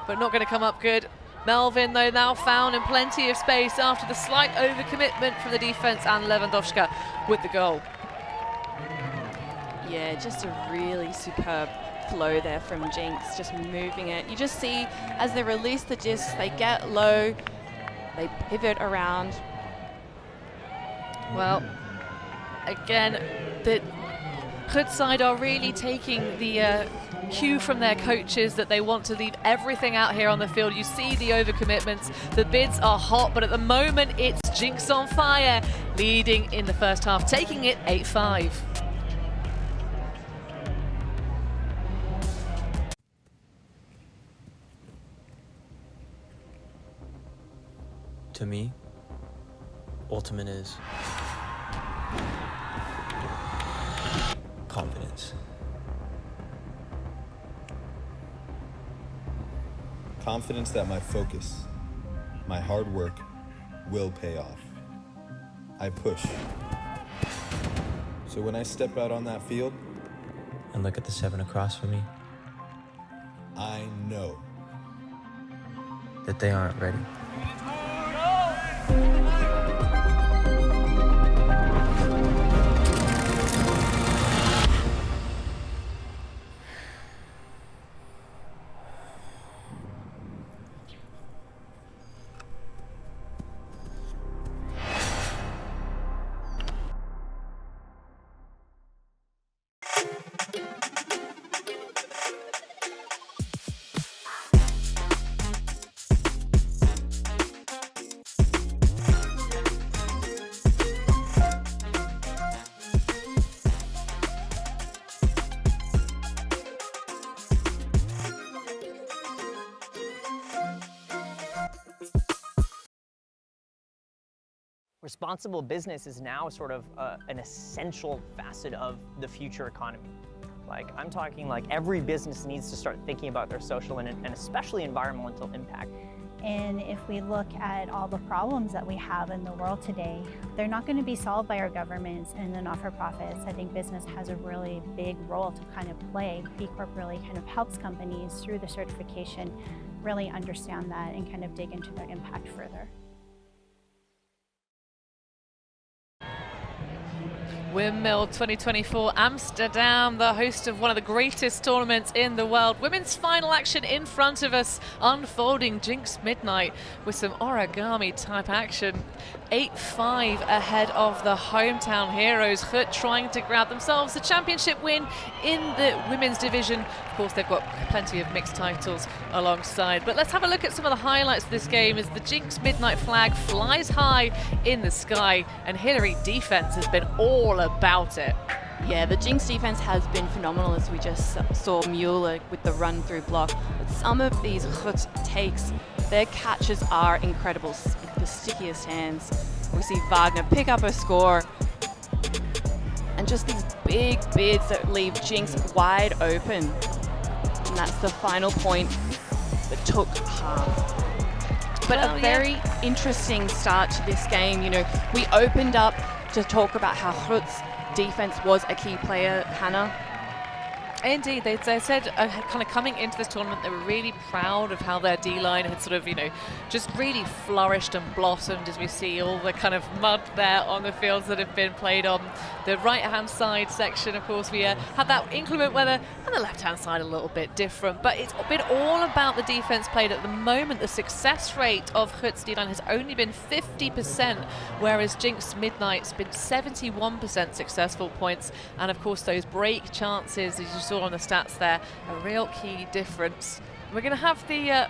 [SPEAKER 1] but not going to come up good. Melvin, though, now found in plenty of space after the slight overcommitment from the defense, and Lewandowska with the goal.
[SPEAKER 2] Yeah, just a really superb flow there from Jinx, just moving it. You just see as they release the disc, they get low, they pivot around.
[SPEAKER 1] Well, again, the GRUT side are really taking the cue from their coaches that they want to leave everything out here on the field. You see the overcommitments, the bids are hot, but at the moment it's Jinx on fire, leading in the first half, taking it 8-5.
[SPEAKER 3] To me, ultimate is confidence.
[SPEAKER 4] Confidence that my focus, my hard work will pay off. I push. So when I step out on that field,
[SPEAKER 3] And look at the 7 across from me,
[SPEAKER 4] I know
[SPEAKER 3] that they aren't ready.
[SPEAKER 5] Responsible business is now sort of an essential facet of the future economy. Like, I'm talking like every business needs to start thinking about their social and especially environmental impact.
[SPEAKER 6] And if we look at all the problems that we have in the world today, they're not going to be solved by our governments and the not-for-profits. I think business has a really big role to kind of play. B Corp really kind of helps companies through the certification really understand that and kind of dig into their impact further.
[SPEAKER 1] Windmill 2024 Amsterdam, the host of one of the greatest tournaments in the world. Women's final action in front of us, unfolding Jinx Midnight with some origami type action. 8-5 ahead of the hometown heroes. GRUT trying to grab themselves the championship win in the women's division. Of course, they've got plenty of mixed titles alongside. But let's have a look at some of the highlights of this game as the Jinx Midnight flag flies high in the sky, and Hillary defense has been all about it.
[SPEAKER 2] Yeah, the Jinx defense has been phenomenal, as we just saw Mueller with the run through block. But some of these GRUT takes, their catches are incredible, with the stickiest hands. We see Wagner pick up a score, and just these big bids that leave Jinx wide open. And that's the final point that took half. But a very interesting start to this game. You know, we opened up to talk about how GRUT's defense was a key player, Hannah.
[SPEAKER 1] Indeed, they said kind of coming into this tournament, they were really proud of how their D-line had sort of, you know, just really flourished and blossomed, as we see all the kind of mud there on the fields that have been played on. The right-hand side section, of course, we had that inclement weather, and the left-hand side a little bit different, but it's been all about the defense played. At the moment, the success rate of GRUT's D-line has only been 50%, whereas Jinx Midnight's been 71% successful points, and of course those break chances, as you saw on the stats there, a real key difference. We're going to have the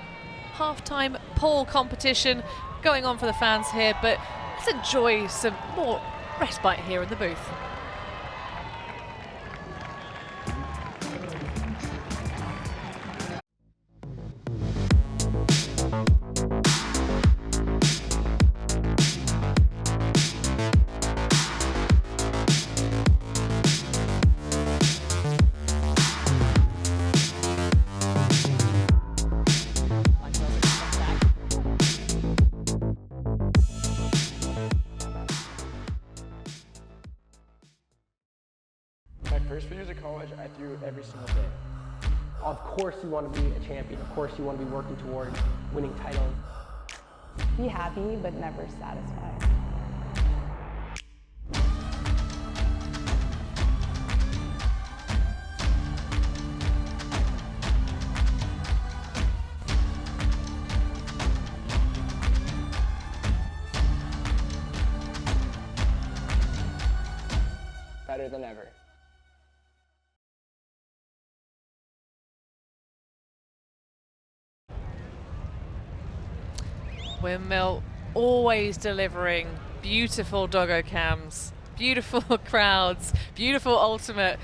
[SPEAKER 1] halftime poll competition going on for the fans here, but let's enjoy some more respite here in the booth.
[SPEAKER 7] My first few years of college, I threw every single day. Of course you want to be a champion. Of course you want to be working toward winning titles.
[SPEAKER 8] Be happy, but never satisfied.
[SPEAKER 7] Better than ever.
[SPEAKER 1] Windmill always delivering beautiful doggo cams, beautiful crowds, beautiful ultimate,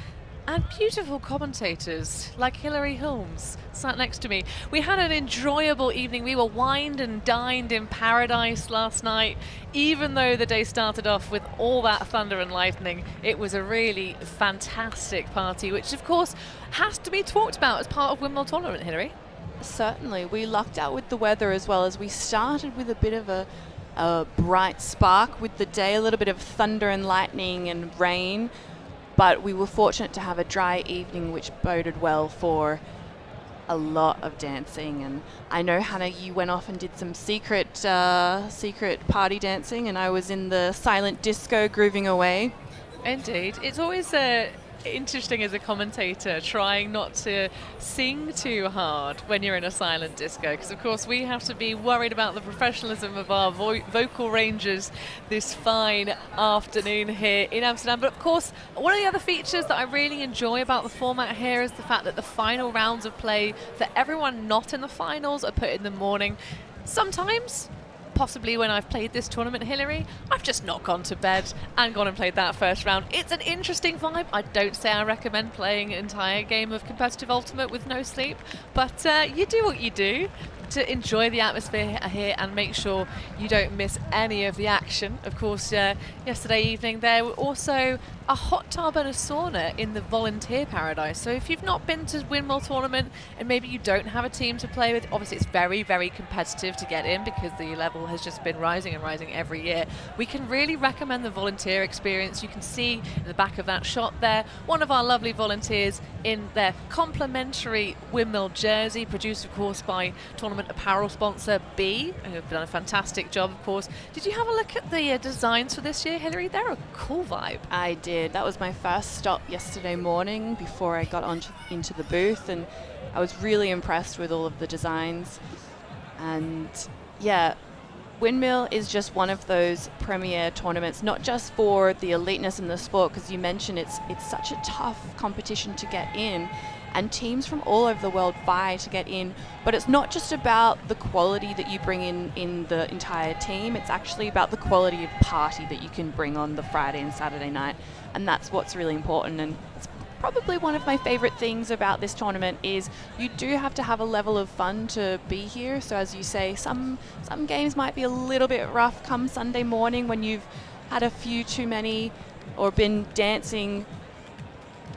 [SPEAKER 1] and beautiful commentators like Hilary Holmes sat next to me. We had an enjoyable evening. We were wined and dined in paradise last night. Even though the day started off with all that thunder and lightning, it was a really fantastic party, which of course has to be talked about as part of Windmill tournament, Hilary.
[SPEAKER 2] Certainly. We lucked out with the weather as well, as we started with a bit of a bright spark with the day, a little bit of thunder and lightning and rain, but we were fortunate to have a dry evening, which boded well for a lot of dancing. And I know, Hannah, you went off and did some secret party dancing, and I was in the silent disco grooving away.
[SPEAKER 1] Indeed. It's always interesting as a commentator trying not to sing too hard when you're in a silent disco, because of course we have to be worried about the professionalism of our vocal ranges this fine afternoon here in Amsterdam. But of course, one of the other features that I really enjoy about the format here is the fact that the final rounds of play for everyone not in the finals are put in the morning. Sometimes, possibly when I've played this tournament, Hilary, I've just not gone to bed and gone and played that first round. It's an interesting vibe. I don't say I recommend playing an entire game of competitive Ultimate with no sleep, but you do what you do. to enjoy the atmosphere here and make sure you don't miss any of the action. Of course, yesterday evening there were also a hot tub and a sauna in the volunteer paradise. So if you've not been to Windmill tournament and maybe you don't have a team to play with, obviously it's very, very competitive to get in because the level has just been rising and rising every year. We can really recommend the volunteer experience. You can see in the back of that shot there, one of our lovely volunteers in their complimentary Windmill jersey, produced of course by tournament apparel sponsor B, who have done a fantastic job of course. Did you have a look at the designs for this year, Hilary? They're a cool vibe.
[SPEAKER 2] I did. That was my first stop yesterday morning before I got into the booth, and I was really impressed with all of the designs. And yeah, Windmill is just one of those premier tournaments, not just for the eliteness in the sport, because you mentioned it's such a tough competition to get in, and teams from all over the world vie to get in. But it's not just about the quality that you bring in the entire team, it's actually about the quality of party that you can bring on the Friday and Saturday night, and that's what's really important. And it's probably one of my favorite things about this tournament is you do have to have a level of fun to be here. So as you say, some games might be a little bit rough come Sunday morning when you've had a few too many or been dancing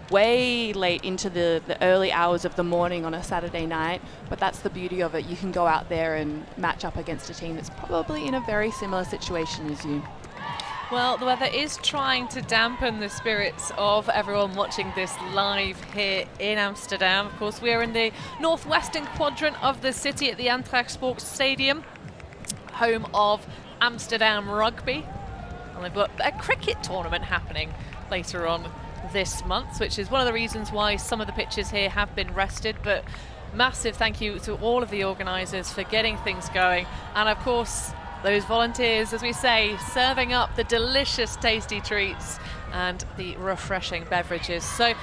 [SPEAKER 2] way late into the early hours of the morning on a Saturday night, but that's the beauty of it. You can go out there and match up against a team that's probably in a very similar situation as you.
[SPEAKER 1] Well, the weather is trying to dampen the spirits of everyone watching this live here in Amsterdam. Of course, we are in the northwestern quadrant of the city at the Eintracht Sports Stadium, home of Amsterdam Rugby. And they've got a cricket tournament happening later on this month, which is one of the reasons why some of the pitches here have been rested. But massive thank you to all of the organisers for getting things going. And of course, those volunteers, as we say, serving up the delicious, tasty treats and the refreshing beverages. So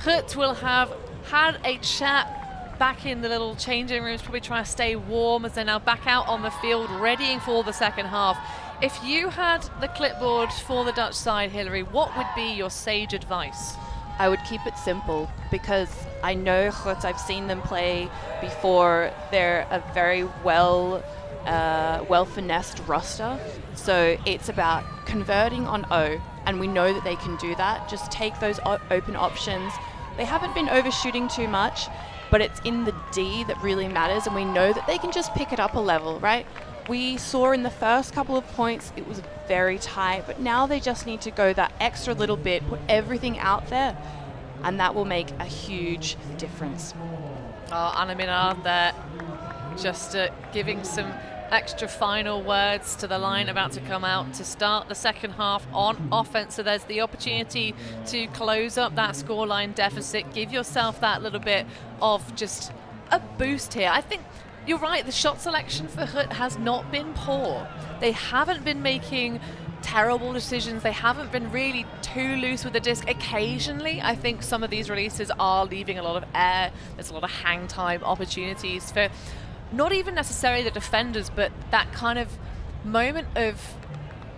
[SPEAKER 1] GRUT will have had a chat back in the little changing rooms, probably trying to stay warm as they're now back out on the field, readying for the second half. If you had the clipboard for the Dutch side, Hilary, what would be your sage advice?
[SPEAKER 2] I would keep it simple because I know GRUT, I've seen them play before. They're a very well finessed roster, so it's about converting on O, and we know that they can do that. Just take those open options. They haven't been overshooting too much, but it's in the D that really matters, and we know that they can just pick it up a level, right? We saw in the first couple of points it was very tight, but now they just need to go that extra little bit, put everything out there, and that will make a huge difference.
[SPEAKER 1] Oh, Anna Minard there, just giving some extra final words to the line about to come out to start the second half on offense. So there's the opportunity to close up that scoreline deficit, give yourself that little bit of just a boost here. I think you're right, the shot selection for GRUT has not been poor. They haven't been making terrible decisions. They haven't been really too loose with the disc. Occasionally, I think some of these releases are leaving a lot of air. There's a lot of hang time opportunities for not even necessarily the defenders, but that kind of moment of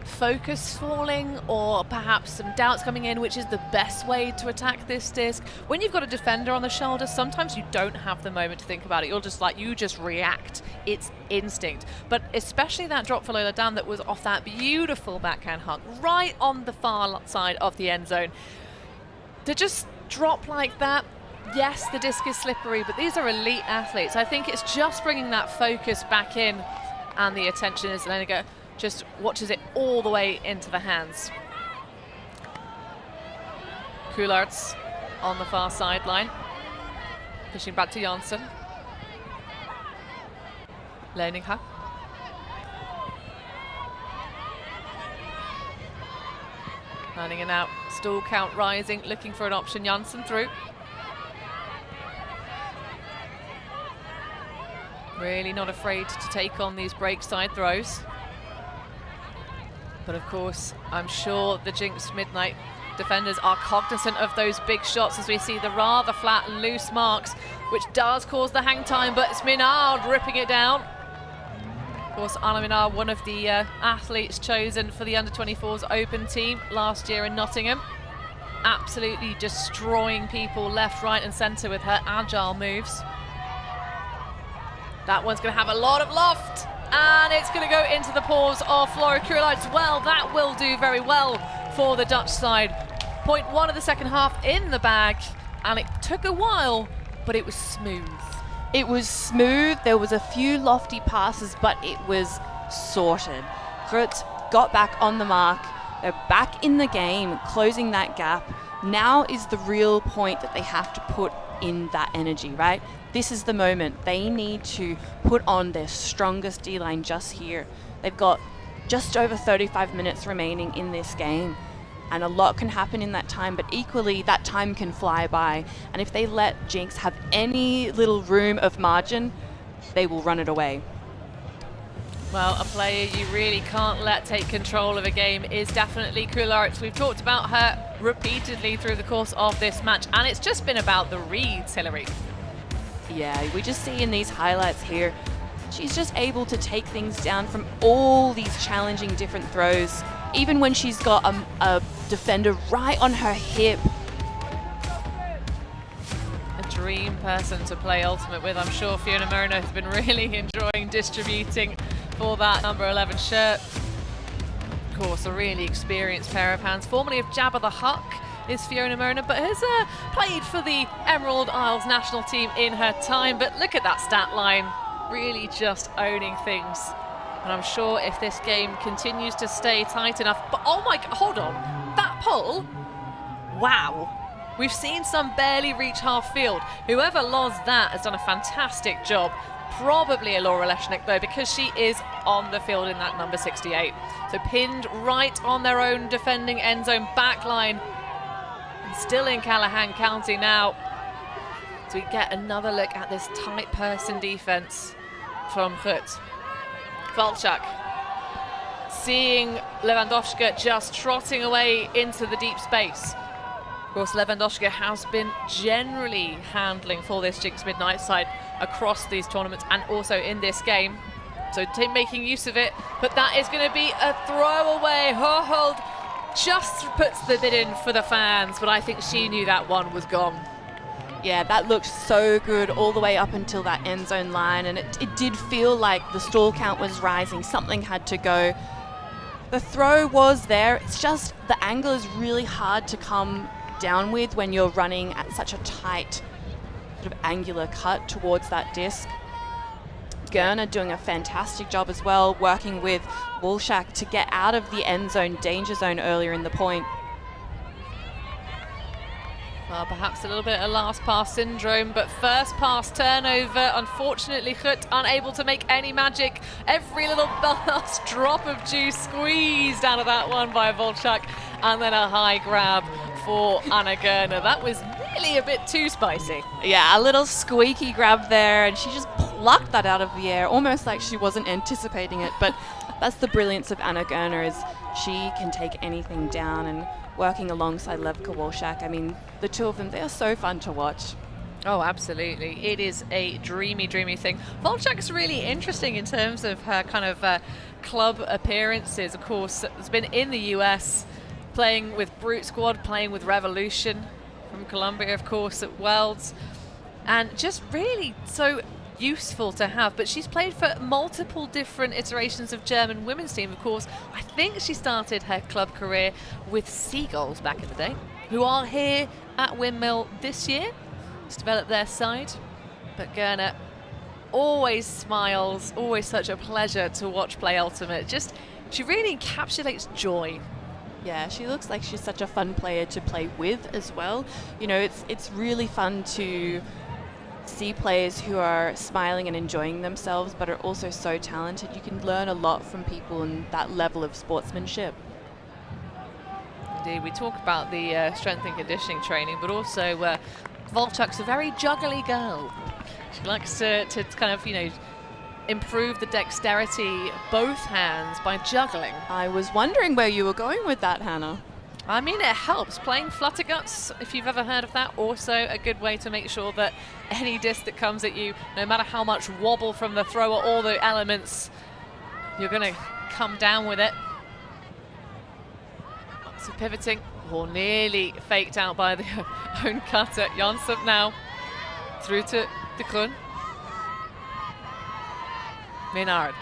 [SPEAKER 1] focus falling or perhaps some doubts coming in, which is the best way to attack this disc. When you've got a defender on the shoulder, sometimes you don't have the moment to think about it. You just react. It's instinct. But especially that drop for Lola Dan that was off that beautiful backhand hook right on the far side of the end zone. To just drop like that, yes, the disc is slippery, but these are elite athletes. I think it's just bringing that focus back in, and the attention is letting it go. Just watches it all the way into the hands. Coularts on the far sideline, pushing back to Janssen. Leininga. Running it out, stall count rising, looking for an option. Janssen through. Really not afraid to take on these break side throws. But of course, I'm sure the Jinx Midnight defenders are cognizant of those big shots as we see the rather flat and loose marks, which does cause the hang time, but it's Minard ripping it down. Of course, Anna Minard, one of the athletes chosen for the under-24s open team last year in Nottingham. Absolutely destroying people left, right and centre with her agile moves. That one's going to have a lot of loft, and it's going to go into the paws of Flora Krulite. Well, that will do very well for the Dutch side. 0.1 of the second half in the bag, and it took a while, but it was smooth.
[SPEAKER 2] It was smooth. There was a few lofty passes, but it was sorted. GRUT got back on the mark. They're back in the game, closing that gap. Now is the real point that they have to put in that energy, right? This is the moment. They need to put on their strongest D-line just here. They've got just over 35 minutes remaining in this game, and a lot can happen in that time, but equally that time can fly by. And if they let Jinx have any little room of margin, they will run it away.
[SPEAKER 1] Well, a player you really can't let take control of a game is definitely Krulite. We've talked about her repeatedly through the course of this match, and it's just been about the reads, Hillary.
[SPEAKER 2] Yeah, we just see in these highlights here, she's just able to take things down from all these challenging different throws, even when she's got a defender right on her hip.
[SPEAKER 1] A dream person to play Ultimate with. I'm sure Fiona Murno has been really enjoying distributing for that number 11 shirt. Of course, a really experienced pair of hands. Formerly of Jabba the Huck is Fiona Murno, but has played for the Emerald Isles national team in her time. But look at that stat line, really just owning things. And I'm sure if this game continues to stay tight enough, but oh my god, hold on, that pull, wow. We've seen some barely reach half field. Whoever lost that has done a fantastic job. Probably a Laura Leshnik though, because she is on the field in that number 68. So pinned right on their own defending end zone backline. And still in Callahan County now. So we get another look at this tight person defense from GRUT. Volchak seeing Lewandowska just trotting away into the deep space. Of course, Lewandowska has been generally handling for this Jinx Midnight side across these tournaments and also in this game. So making use of it, but that is going to be a throwaway. Herhold just puts the bid in for the fans, but I think she knew that one was gone.
[SPEAKER 2] Yeah, that looked so good all the way up until that end zone line, and it did feel like the stall count was rising. Something had to go. The throw was there. It's just the angle is really hard to come down with when you're running at such a tight sort of angular cut towards that disc. Gerner doing a fantastic job as well, working with Wolshak to get out of the end zone, danger zone earlier in the point.
[SPEAKER 1] Well, perhaps a little bit of last pass syndrome, but first pass turnover. Unfortunately, GRUT unable to make any magic. Every little last drop of juice squeezed out of that one by Volchak, and then a high grab for Anna Gerner. That was really a bit too spicy.
[SPEAKER 2] Yeah, a little squeaky grab there, and she just plucked that out of the air, almost like she wasn't anticipating it. But that's the brilliance of Anna Gerner, is she can take anything down, and working alongside Levka Wolshak, I mean, the two of them, they are so fun to watch.
[SPEAKER 1] Oh, absolutely. It is a dreamy, dreamy thing. Volchak's really interesting in terms of her kind of club appearances. Of course, has been in the US, playing with Brute Squad, playing with Revolution from Colombia, of course, at Worlds. And just really so useful to have. But she's played for multiple different iterations of German women's team. Of course, I think she started her club career with Seagulls back in the day, who are here at Windmill this year to develop their side. But Gerner always smiles, always such a pleasure to watch play Ultimate. Just, she really encapsulates joy.
[SPEAKER 2] Yeah, she looks like she's such a fun player to play with as well. You know, it's really fun to see players who are smiling and enjoying themselves, but are also so talented. You can learn a lot from people in that level of sportsmanship.
[SPEAKER 1] Indeed, we talk about the strength and conditioning training, but also Volchak's a very juggly girl. She likes to kind of, you know, improve the dexterity, both hands, by juggling.
[SPEAKER 2] I was wondering where you were going with that, Hannah.
[SPEAKER 1] I mean, it helps. Playing Flutterguts, if you've ever heard of that, also a good way to make sure that any disc that comes at you, no matter how much wobble from the thrower, all the elements, you're going to come down with it. So pivoting, or nearly faked out by the own cutter. Jansson now through to De Groen. Minard.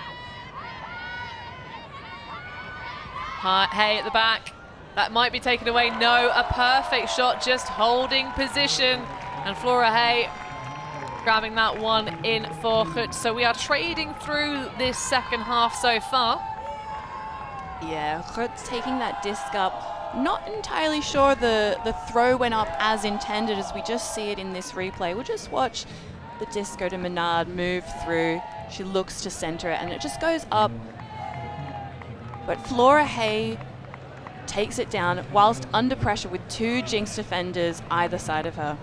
[SPEAKER 1] Hay at the back. That might be taken away. No, a perfect shot, just holding position. And Flora Hay grabbing that one in for GRUT. So we are trading through this second half so far.
[SPEAKER 2] Yeah, GRUT's taking that disc up. Not entirely sure the throw went up as intended as we just see it in this replay. We'll just watch the disc go to Menard, move through. She looks to center it and it just goes up. But Flora Hay takes it down whilst under pressure with 2 Jinx defenders either side of her.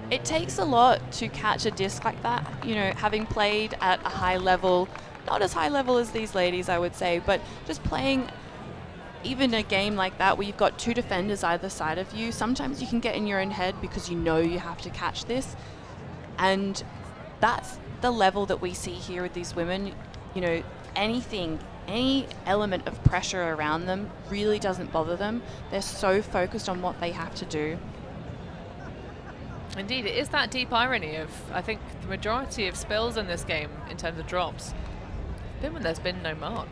[SPEAKER 2] It takes a lot to catch a disc like that, you know, having played at a high level, not as high level as these ladies, I would say, but just playing even a game like that where you've got 2 defenders either side of you, sometimes you can get in your own head because you know you have to catch this. And that's the level that we see here with these women. You know, any element of pressure around them really doesn't bother them. They're so focused on what they have to do.
[SPEAKER 1] Indeed, it is that deep irony of, I think, the majority of spills in this game in terms of drops been when there's been no mark.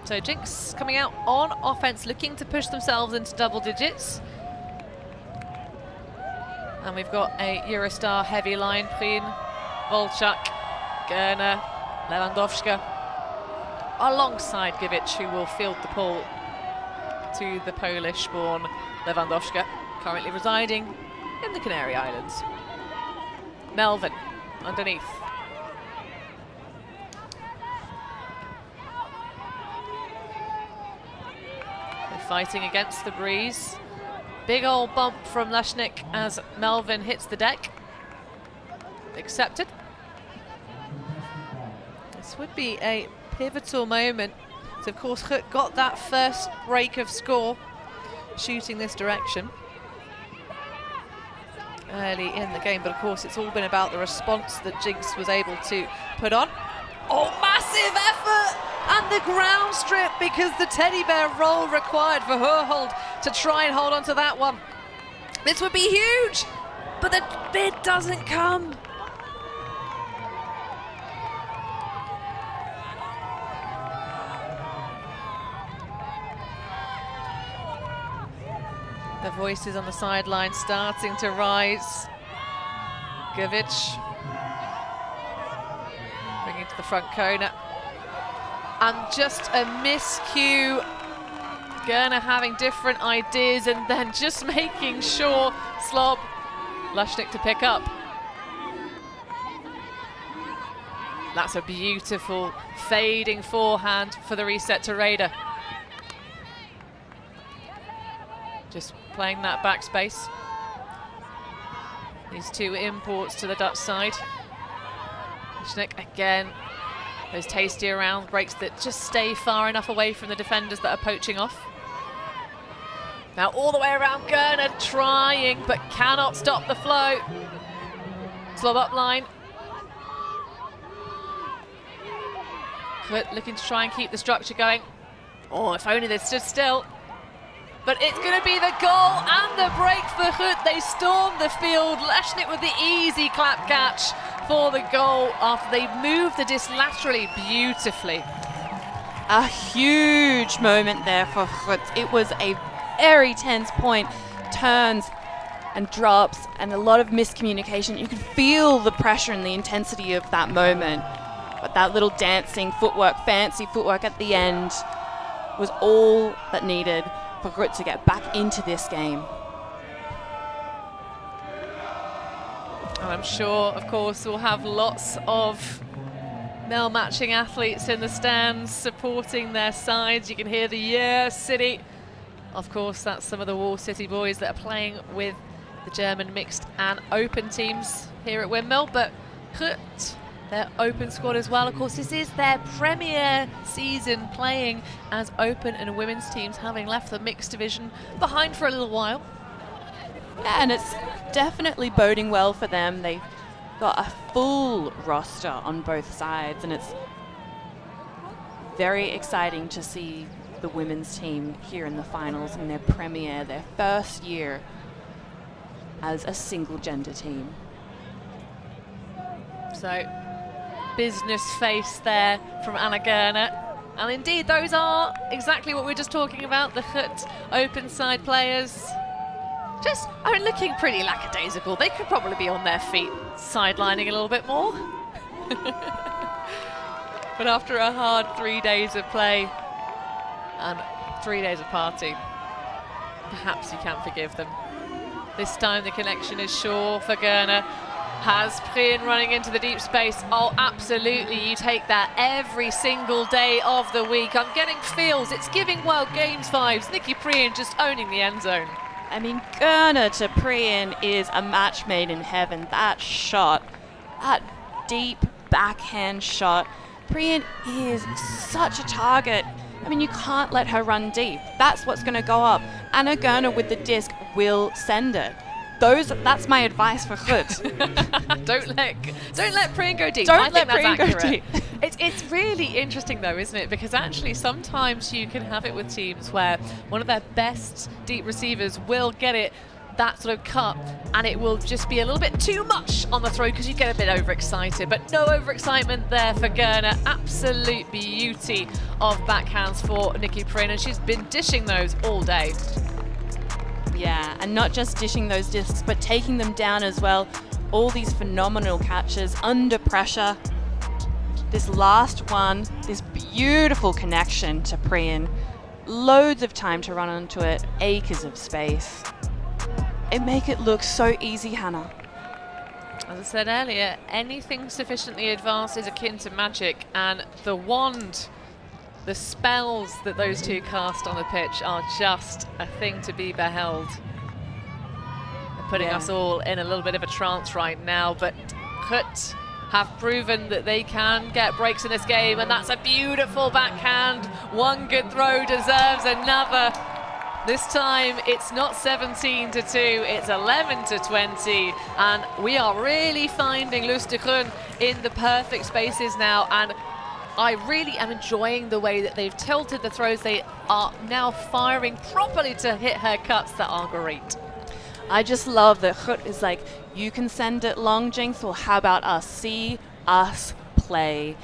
[SPEAKER 1] So Jinx coming out on offense, looking to push themselves into double digits. And we've got a Eurostar heavy line, Prien, Volchak, Gerner, Lewandowska, alongside Givic, who will field the ball to the Polish-born Lewandowska, currently residing in the Canary Islands. Melvin underneath. They're fighting against the breeze. Big old bump from Leshnik as Melvin hits the deck. Accepted. This would be a pivotal moment. So of course GRUT got that first break of score shooting this direction early in the game, but of course it's all been about the response that Jinx was able to put on. Oh, massive effort! And the ground strip, because the teddy bear roll required for Herhold to try and hold on to that one. This would be huge, but the bid doesn't come. The voices on the sideline starting to rise. Givic bringing it to the front corner. And just a miscue. Gerner having different ideas and then just making sure Slob Leshnik to pick up. That's a beautiful fading forehand for the reset to Raider. Just playing that backspace. These 2 imports to the Dutch side. Leshnik again. Those tasty around breaks that just stay far enough away from the defenders that are poaching off. Now all the way around, Gerner trying, but cannot stop the flow. Slob up line. GRUT looking to try and keep the structure going. Oh, if only they stood still. But it's going to be the goal and the break for GRUT. They stormed the field. Leshnik with the easy clap catch for the goal after they moved the disc laterally beautifully.
[SPEAKER 2] A huge moment there for GRUT. It was a very tense point. Turns and drops and a lot of miscommunication. You could feel the pressure and the intensity of that moment. But that little dancing footwork, fancy footwork at the end was all that needed for GRUT to get back into this game.
[SPEAKER 1] And I'm sure, of course, we'll have lots of male matching athletes in the stands supporting their sides. You can hear the Yeah City. Of course, that's some of the Wall City boys that are playing with the German mixed and open teams here at Windmill. But GRUT, their open squad as well. Of course, this is their premier season playing as open and women's teams, having left the mixed division behind for a little while.
[SPEAKER 2] Yeah, and it's definitely boding well for them. They've got a full roster on both sides, and it's very exciting to see the women's team here in the finals in their premiere, their first year as a single gender team.
[SPEAKER 1] So, business face there from Anna Gerner. And indeed, those are exactly what we were just talking about, the GRUT open side players. Just, I mean, looking pretty lackadaisical. They could probably be on their feet, sidelining a little bit more. But after a hard 3 days of play and 3 days of party, perhaps you can forgive them. This time the connection is sure for Gerner. Has Prien running into the deep space? Oh, absolutely. You take that every single day of the week. I'm getting feels. It's giving World Games vibes. Nikki Prien just owning the end zone.
[SPEAKER 2] I mean, Gerner to Prien is a match made in heaven. That shot, that deep backhand shot. Prien is such a target. I mean, you can't let her run deep. That's what's going to go up. Anna Gerner with the disc will send it. That's my advice for GRUT.
[SPEAKER 1] Don't let Prien go deep.
[SPEAKER 2] Don't let Prien go deep.
[SPEAKER 1] It's really interesting though, isn't it? Because actually sometimes you can have it with teams where one of their best deep receivers will get it that sort of cut, and it will just be a little bit too much on the throw because you get a bit overexcited. But no overexcitement there for Gerner. Absolute beauty of backhands for Nikki Prien, and she's been dishing those all day.
[SPEAKER 2] Yeah, and not just dishing those discs, but taking them down as well. All these phenomenal catches under pressure. This last one, this beautiful connection to Prien. Loads of time to run onto it, acres of space. It make it look so easy, Hannah.
[SPEAKER 1] As I said earlier, anything sufficiently advanced is akin to magic, and the wand, the spells that those two cast on the pitch are just a thing to be beheld. They're putting us all in a little bit of a trance right now, but GRUT have proven that they can get breaks in this game, and that's a beautiful backhand. One good throw deserves another. This time it's not 17-2, it's 11-20, and we are really finding Loes de Groen in the perfect spaces now, and I really am enjoying the way that they've tilted the throws. They are now firing properly to hit her cuts that are great.
[SPEAKER 2] I just love that GRUT is like, you can send it long, Jinx, well, how about us? See us play.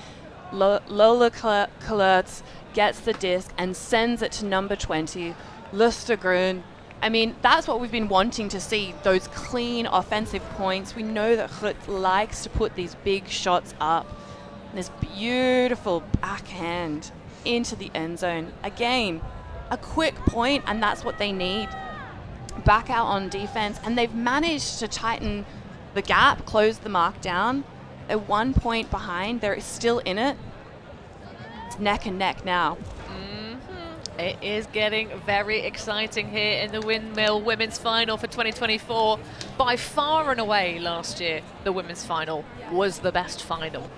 [SPEAKER 2] Lola Klertz gets the disc and sends it to number 20. Loes de Groen. I mean, that's what we've been wanting to see, those clean offensive points. We know that GRUT likes to put these big shots up. This beautiful backhand into the end zone. Again, a quick point, and that's what they need. Back out on defense, and they've managed to tighten the gap, close the mark down. They're 1 point behind. They're still in it. It's neck and neck now.
[SPEAKER 1] It is getting very exciting here in the Windmill Women's Final for 2024. By far and away last year, the Women's Final was the best final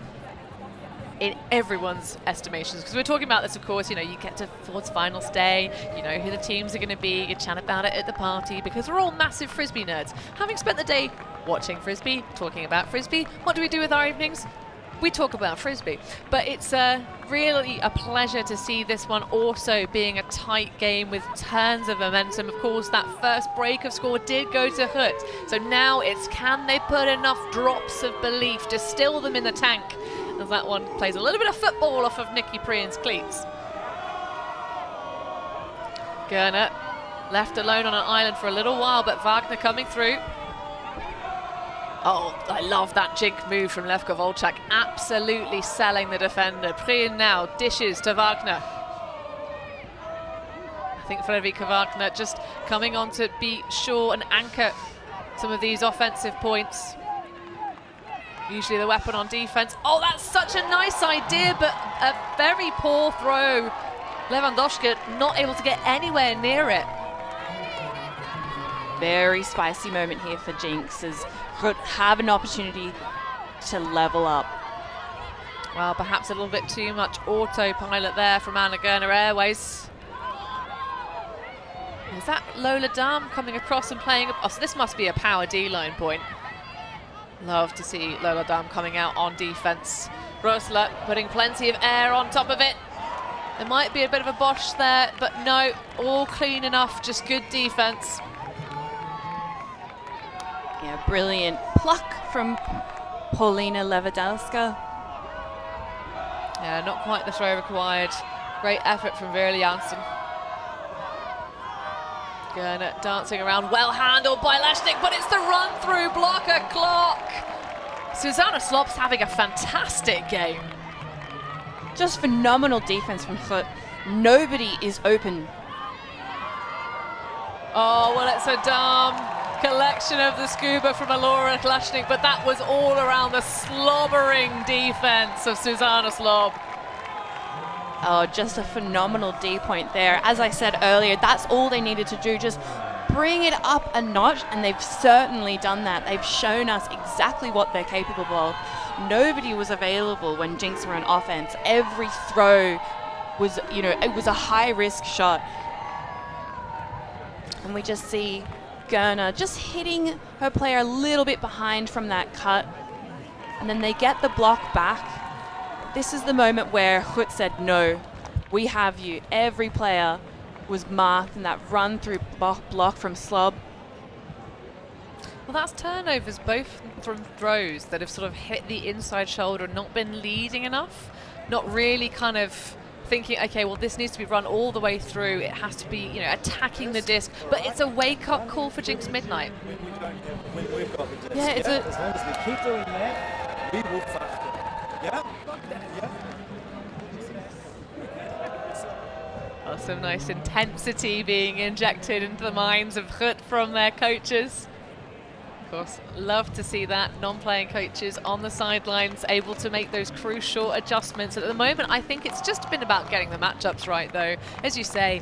[SPEAKER 1] in everyone's estimations. Because we're talking about this, of course, you know, you get towards finals day, you know who the teams are going to be, you chat about it at the party, because we're all massive Frisbee nerds. Having spent the day watching Frisbee, talking about Frisbee, what do we do with our evenings? We talk about Frisbee. But it's really a pleasure to see this one also being a tight game with tons of momentum. Of course, that first break of score did go to GRUT. So now it's, can they put enough drops of belief to still them in the tank? As that one plays a little bit of football off of Nikki Prien's cleats. Gerner left alone on an island for a little while, but Wagner coming through. Oh, I love that jink move from Levka Volchak, absolutely selling the defender. Prien now dishes to Wagner. I think Fredrika Wagner just coming on to be sure and anchor some of these offensive points. Usually the weapon on defense. Oh, that's such a nice idea, but a very poor throw. Lewandowski not able to get anywhere near it.
[SPEAKER 2] Very spicy moment here for Jinx as GRUT have an opportunity to level up.
[SPEAKER 1] Well, perhaps a little bit too much autopilot there from Anna Gerner Airways. Is that Lola Dam coming across and playing? Oh, so this must be a power D-line point. Love to see Lola Dam coming out on defense. Rosler putting plenty of air on top of it. There might be a bit of a bosh there, but no, all clean enough, just good defense.
[SPEAKER 2] Yeah, brilliant pluck from Paulina Lewandowska.
[SPEAKER 1] Yeah, not quite the throw required. Great effort from Verli Janssen. Gurner dancing around, well handled by Leshnik, but it's the run through blocker clock. Susanna Slop's having a fantastic game.
[SPEAKER 2] Just phenomenal defense from GRUT. Nobody is open.
[SPEAKER 1] Oh, well, it's a dumb collection of the scuba from Alora Leshnik, but that was all around the slobbering defense of Susanna Slob.
[SPEAKER 2] Oh, just a phenomenal D point there. As I said earlier, that's all they needed to do, just bring it up a notch, and they've certainly done that. They've shown us exactly what they're capable of. Nobody was available when Jinx were on offense. Every throw was, it was a high-risk shot. And we just see Gurner just hitting her player a little bit behind from that cut. And then they get the block back. This is the moment where GRUT said, no, we have you. Every player was marked in that run-through block from Slob.
[SPEAKER 1] Well, that's turnovers both from throws that have sort of hit the inside shoulder and not been leading enough. Not really kind of thinking, okay, well, this needs to be run all the way through. It has to be, attacking the disc. But it's a wake-up call for Jinx Midnight.
[SPEAKER 2] Yeah, it's a...
[SPEAKER 9] As long as we keep doing that, we will fight. Yeah.
[SPEAKER 1] Oh, some nice intensity being injected into the minds of GRUT from their coaches. Of course, love to see that. Non-playing coaches on the sidelines able to make those crucial adjustments. At the moment, I think it's just been about getting the matchups right, though. As you say,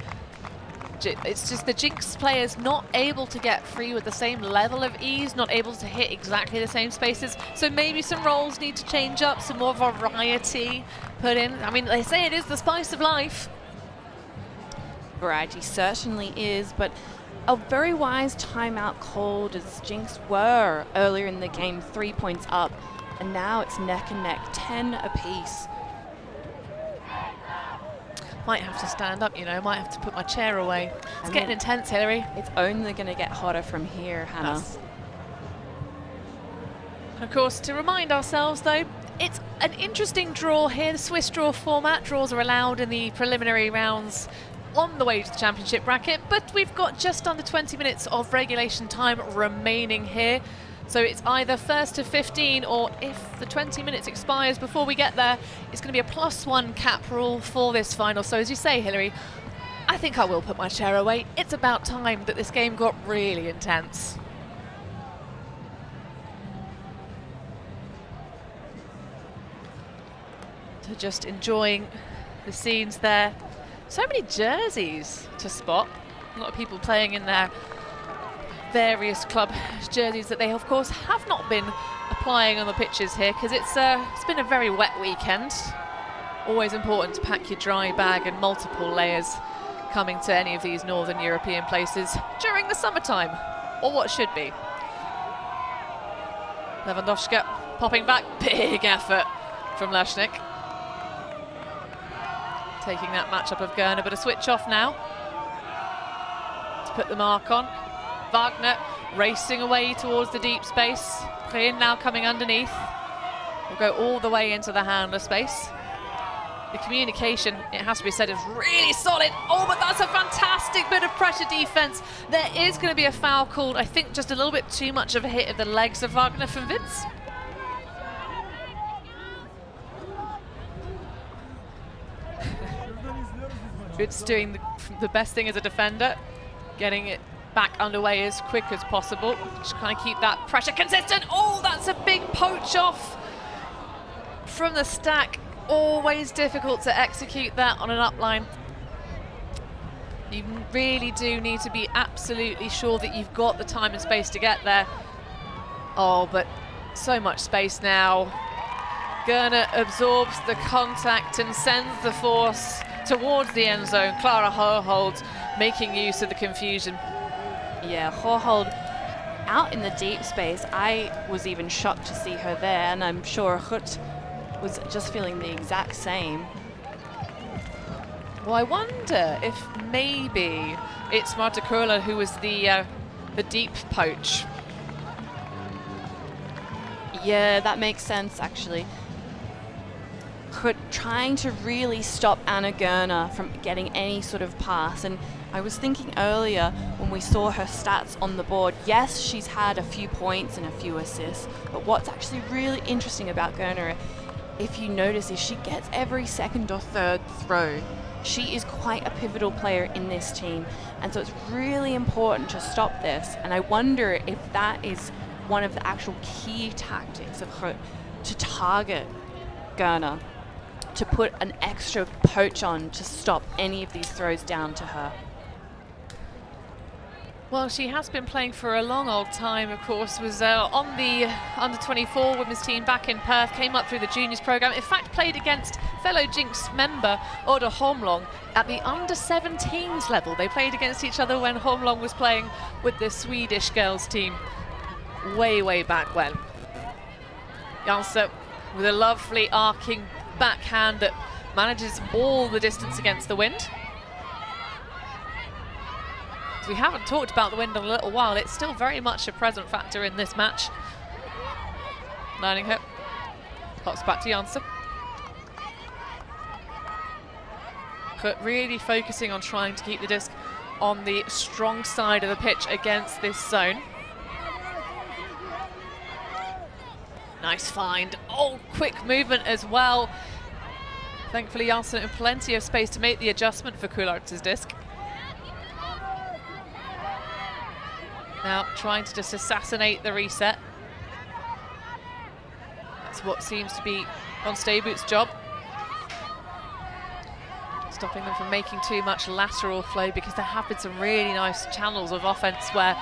[SPEAKER 1] it's just the Jinx players not able to get free with the same level of ease, not able to hit exactly the same spaces. So maybe some roles need to change up, some more variety put in. I mean, they say it is the spice of life.
[SPEAKER 2] Variety certainly is, but a very wise timeout called, as Jinx were earlier in the game 3 points up, and now it's neck and neck, 10 apiece.
[SPEAKER 1] Might have to stand up, might have to put my chair away. It's getting intense, Hillary.
[SPEAKER 2] It's only going to get hotter from here, Hannah.
[SPEAKER 1] Yes. Of course, to remind ourselves, though, it's an interesting draw here. The Swiss draw format. Draws are allowed in the preliminary rounds on the way to the championship bracket, but we've got just under 20 minutes of regulation time remaining here. So it's either first to 15, or if the 20 minutes expires before we get there, it's going to be a +1 cap rule for this final. So as you say, Hillary, I think I will put my chair away. It's about time that this game got really intense. So just enjoying the scenes there. So many jerseys to spot. A lot of people playing in their various club jerseys that they, of course, have not been applying on the pitches here, because it's been a very wet weekend. Always important to pack your dry bag and multiple layers coming to any of these Northern European places during the summertime, or what should be. Lewandowska popping back, big effort from Leshnik. Taking that matchup of Gurner, but a switch off now to put the mark on. Wagner racing away towards the deep space. Prien now coming underneath. Will go all the way into the handler space. The communication, it has to be said, is really solid. Oh, but that's a fantastic bit of pressure defense. There is going to be a foul called. I think just a little bit too much of a hit of the legs of Wagner from Vince. Vince doing the best thing as a defender, getting it back underway as quick as possible. Just kind of keep that pressure consistent. Oh, that's a big poach off from the stack. Always difficult to execute that on an upline. You really do need to be absolutely sure that you've got the time and space to get there. Oh, but so much space now. Gurner absorbs the contact and sends the force towards the end zone. Clara Hohold making use of the confusion.
[SPEAKER 2] Yeah, Hohold out in the deep space. I was even shocked to see her there, and I'm sure GRUT was just feeling the exact same.
[SPEAKER 1] Well, I wonder if maybe it's Marta Kurla who was the deep poach.
[SPEAKER 2] Yeah, that makes sense actually. Trying to really stop Anna Gerner from getting any sort of pass. And I was thinking earlier when we saw her stats on the board, yes, she's had a few points and a few assists, but what's actually really interesting about Gerner, if you notice, is she gets every second or third throw. She is quite a pivotal player in this team, and so it's really important to stop this. And I wonder if that is one of the actual key tactics of her, to target Gerner, to put an extra poach on to stop any of these throws down to her.
[SPEAKER 1] Well, she has been playing for a long old time, of course, was on the under-24 women's team back in Perth, came up through the juniors program, in fact played against fellow Jinx member Oda Holmlong at the under-17s level. They played against each other when Holmlong was playing with the Swedish girls team way back when. Janse with a lovely arcing backhand that manages all the distance against the wind. We haven't talked about the wind in a little while. It's still very much a present factor in this match. Learning her. Pops back to Janse. But really focusing on trying to keep the disc on the strong side of the pitch against this zone. Nice find. Oh, quick movement as well. Thankfully, Janse in plenty of space to make the adjustment for Coulart's disc. Now trying to just assassinate the reset. That's what seems to be Von Steyboot's job. Stopping them from making too much lateral flow, because there have been some really nice channels of offense where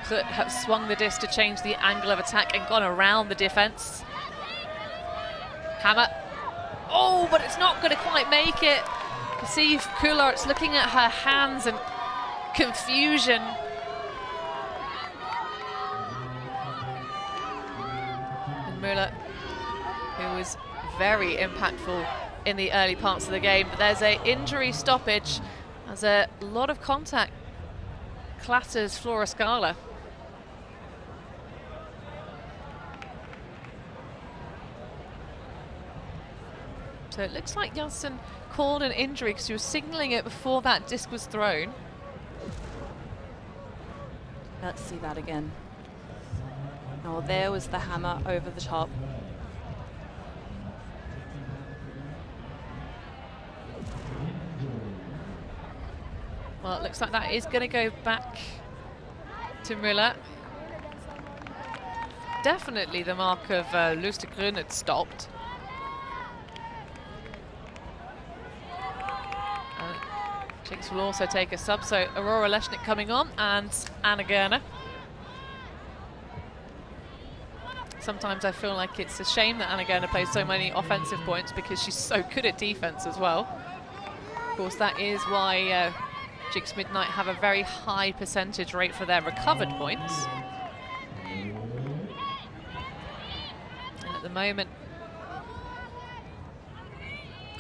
[SPEAKER 1] Grut have swung the disc to change the angle of attack and gone around the defense. Hammer. Oh, but it's not going to quite make it. You can see Coulart's looking at her hands and confusion. And Müller, who was very impactful in the early parts of the game, but there's an injury stoppage as a lot of contact clatters Flora Scala. So it looks like Jansen called an injury because she was signaling it before that disc was thrown.
[SPEAKER 2] Let's see that again. Oh, there was the hammer over the top.
[SPEAKER 1] Well, it looks like that is going to go back to Müller. Definitely the mark of Lustigren had stopped. Jinx will also take a sub, so Aurora Leshnik coming on and Anna Gerner. Sometimes I feel like it's a shame that Anna Gerner plays so many offensive points because she's so good at defense as well. Of course, that is why Jinx Midnight have a very high percentage rate for their recovered points. And at the moment,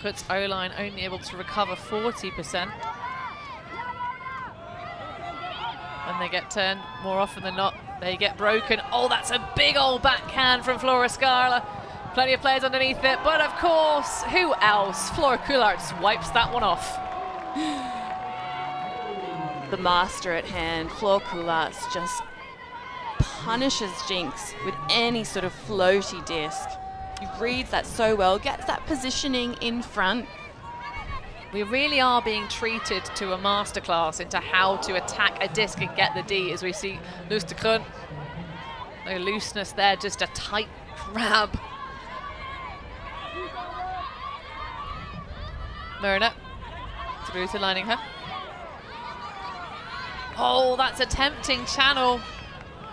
[SPEAKER 1] Grut's O-line only able to recover 40%. When they get turned, more often than not, they get broken. Oh, that's a big old backhand from Flora Scala. Plenty of players underneath it, but of course, who else? Flora Coulart's wipes that one off.
[SPEAKER 2] The master at hand, Flora Coulart's just punishes Jinx with any sort of floaty disc. He reads that so well, gets that positioning in front.
[SPEAKER 1] We really are being treated to a masterclass into how to attack a disc and get the D, as we see Lustigren. No looseness there, just a tight grab. Myrna through to lining her. Oh, that's a tempting channel,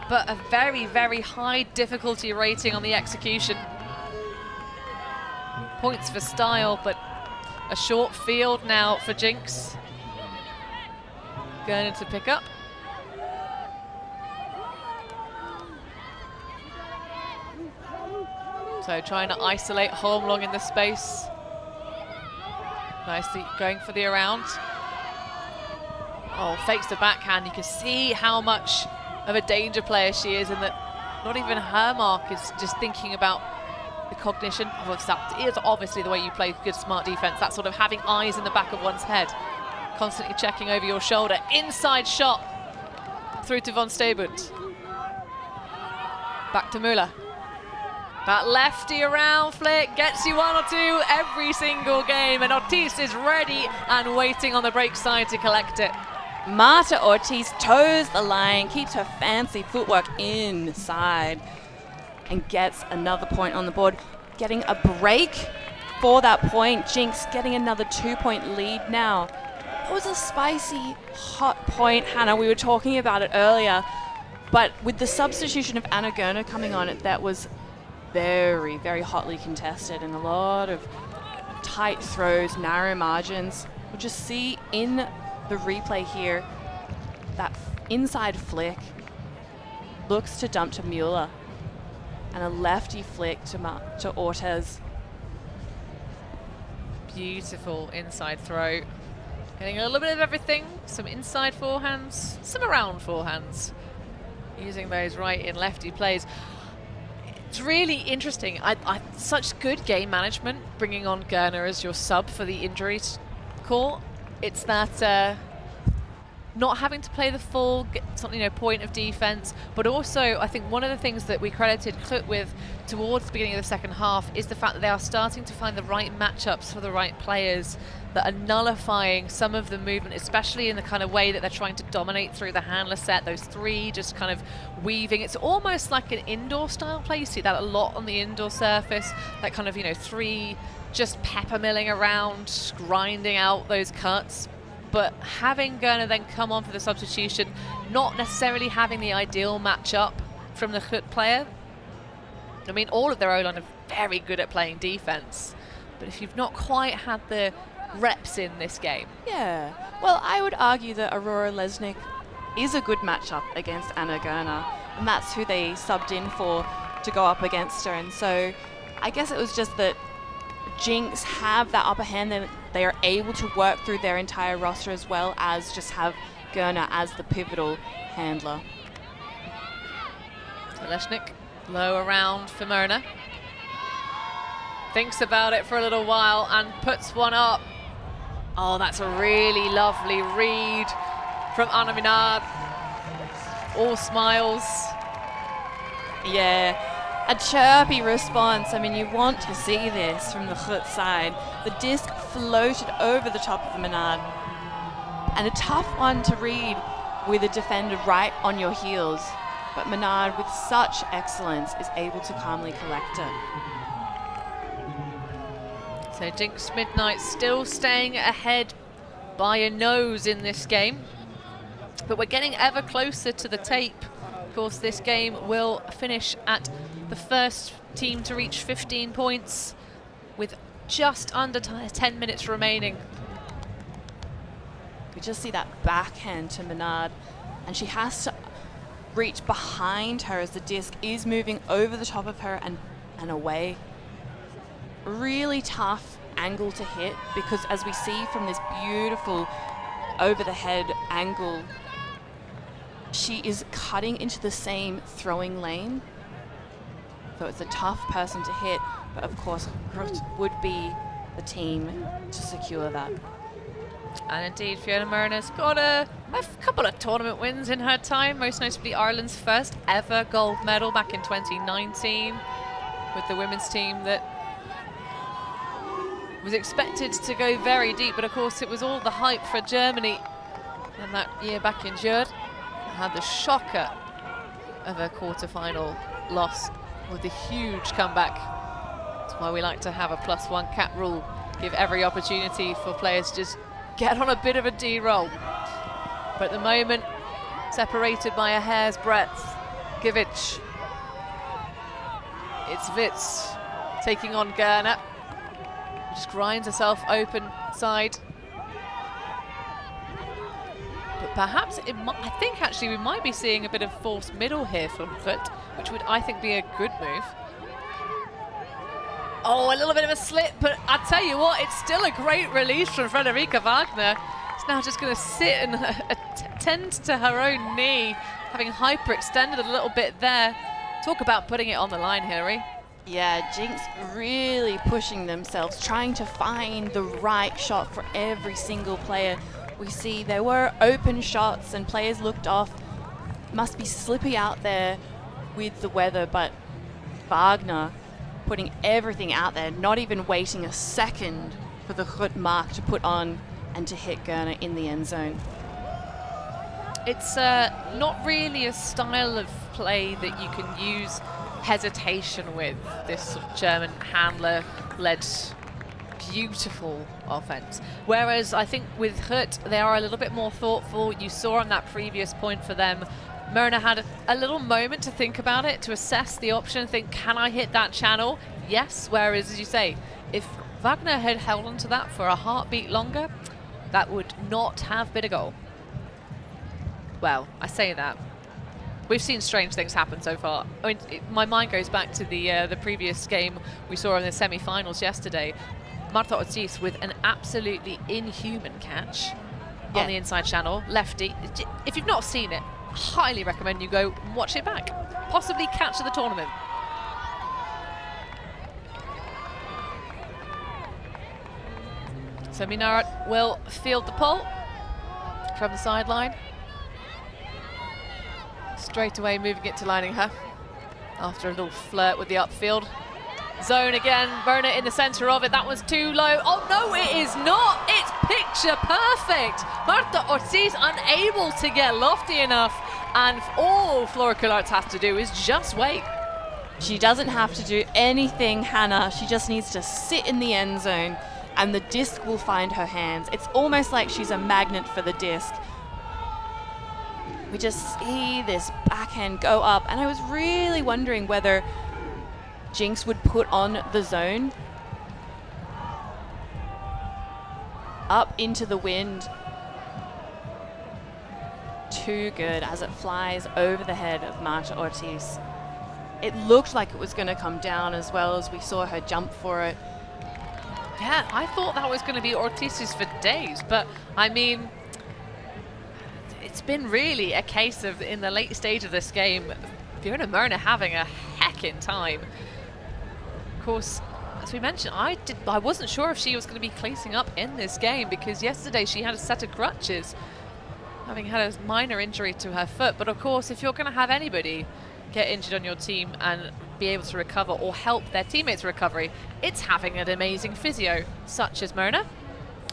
[SPEAKER 1] but a very high difficulty rating on the execution. Points for style, but a short field now for Jinx. Going to pick up. So trying to isolate Holmlong in the space. Nicely going for the around. Oh, fakes the backhand. You can see how much of a danger player she is, and that Not even her mark is just thinking about the cognition. Well, that is obviously the way you play good, smart defense. That sort of having eyes in the back of one's head. Constantly checking over your shoulder. Inside shot through to Von Stebund. Back to Müller. That lefty around flick gets you 1 or 2 every single game, and Ortiz is ready and waiting on the break side to collect it.
[SPEAKER 2] Marta Ortiz toes the line, keeps her fancy footwork inside, and gets another point on the board. Getting a break for that point. Jinx getting another 2-point lead now. It was a spicy, hot point, Hannah. We were talking about it earlier, but with the substitution of Anna Gerner coming on, that was very, very hotly contested, and a lot of tight throws, narrow margins. We'll just see in the replay here that inside flick looks to dump to Müller, and a lefty flick to Ortiz.
[SPEAKER 1] Beautiful inside throw. Getting a little bit of everything. Some inside forehands, some around forehands. Using those right in lefty plays. It's really interesting. Such good game management, bringing on Gerner as your sub for the injury call. It's that not having to play the full point of defense, but also I think one of the things that we credited GRUT with towards the beginning of the second half is the fact that they are starting to find the right matchups for the right players that are nullifying some of the movement, especially in the kind of way that they're trying to dominate through the handler set. Those 3 just kind of weaving. It's almost like an indoor style play. You see that a lot on the indoor surface, that kind of 3 just peppermilling around, grinding out those cuts. But having Gerner then come on for the substitution, not necessarily having the ideal matchup from the GRUT player. I mean, all of their O-line are very good at playing defense, but if you've not quite had the reps in this game.
[SPEAKER 2] Yeah, well, I would argue that Aurora Lesnick is a good matchup against Anna Gerner, and that's who they subbed in for to go up against her. And so I guess it was just that Jinx have that upper hand, that they are able to work through their entire roster as well as just have Gerner as the pivotal handler.
[SPEAKER 1] So Lesnick, low around for Myrna. Thinks about it for a little while and puts one up. Oh, that's a really lovely read from Anna Minard. All smiles.
[SPEAKER 2] Yeah, a chirpy response. I mean, you want to see this from the GRUT side. The disc floated over the top of Minard. And a tough one to read with a defender right on your heels. But Minard, with such excellence, is able to calmly collect it.
[SPEAKER 1] So Jinx Midnight still staying ahead by a nose in this game. But we're getting ever closer to the tape. Of course, this game will finish at the first team to reach 15 points with just under 10 minutes remaining.
[SPEAKER 2] We just see that backhand to Minard, and she has to reach behind her as the disc is moving over the top of her and away. Really tough angle to hit, because as we see from this beautiful over the head angle, she is cutting into the same throwing lane. So it's a tough person to hit, but of course GRUT would be the team to secure that.
[SPEAKER 1] And indeed, Fiona Myrna's got a couple of tournament wins in her time, most notably Ireland's first ever gold medal back in 2019 with the women's team that was expected to go very deep, but of course it was all the hype for Germany and that year back in Jura. Had the shocker of a quarter-final loss with a huge comeback. That's why we like to have a +1 cap rule, give every opportunity for players to just get on a bit of a D-roll. But at the moment, separated by a hair's breadth, Givic. It's Witz taking on Gerner. Just grinds herself open side. But perhaps I think actually we might be seeing a bit of forced middle here from GRUT, which would, I think, be a good move. Oh, a little bit of a slip, but I tell you what, it's still a great release from Frederica Wagner. It's now just going to sit and attend to her own knee, having hyperextended a little bit there. Talk about putting it on the line, Hillary.
[SPEAKER 2] Yeah, Jinx really pushing themselves, trying to find the right shot for every single player. We see there were open shots and players looked off. Must be slippy out there with the weather, but Wagner putting everything out there, not even waiting a second for the GRUT mark to put on and to hit Gerner in the end zone.
[SPEAKER 1] It's not really a style of play that you can use hesitation with, this sort of German handler-led beautiful offense. Whereas I think with GRUT, they are a little bit more thoughtful. You saw on that previous point for them, Myrna had a little moment to think about it, to assess the option, think, can I hit that channel? Yes, whereas, as you say, if Wagner had held on to that for a heartbeat longer, that would not have been a goal. Well, I say that. We've seen strange things happen so far. I mean, my mind goes back to the previous game we saw in the semi-finals yesterday. Marta Ortiz with an absolutely inhuman catch on the inside channel, lefty. If you've not seen it, I highly recommend you go watch it back. Possibly catch of the tournament. So Minaret will field the pull from the sideline. Straight away moving it to Leininger after a little flirt with the upfield. Zone again, Myrna in the centre of it. That was too low. Oh no, it is not. It's picture perfect. Marta Ortiz unable to get lofty enough, and all Flora Coulart has to do is just wait.
[SPEAKER 2] She doesn't have to do anything, Hannah. She just needs to sit in the end zone and the disc will find her hands. It's almost like she's a magnet for the disc. We just see this backhand go up, and I was really wondering whether Jinx would put on the zone. Up into the wind. Too good as it flies over the head of Marta Ortiz. It looked like it was going to come down as well as we saw her jump for it.
[SPEAKER 1] Yeah, I thought that was going to be Ortiz's for days, but I mean, it's been really a case of, in the late stage of this game, Fiona Myrna having a heckin' time. Of course, as we mentioned, I wasn't sure if she was going to be cleating up in this game, because yesterday she had a set of crutches, having had a minor injury to her foot. But of course, if you're going to have anybody get injured on your team and be able to recover or help their teammates' recovery, it's having an amazing physio such as Myrna.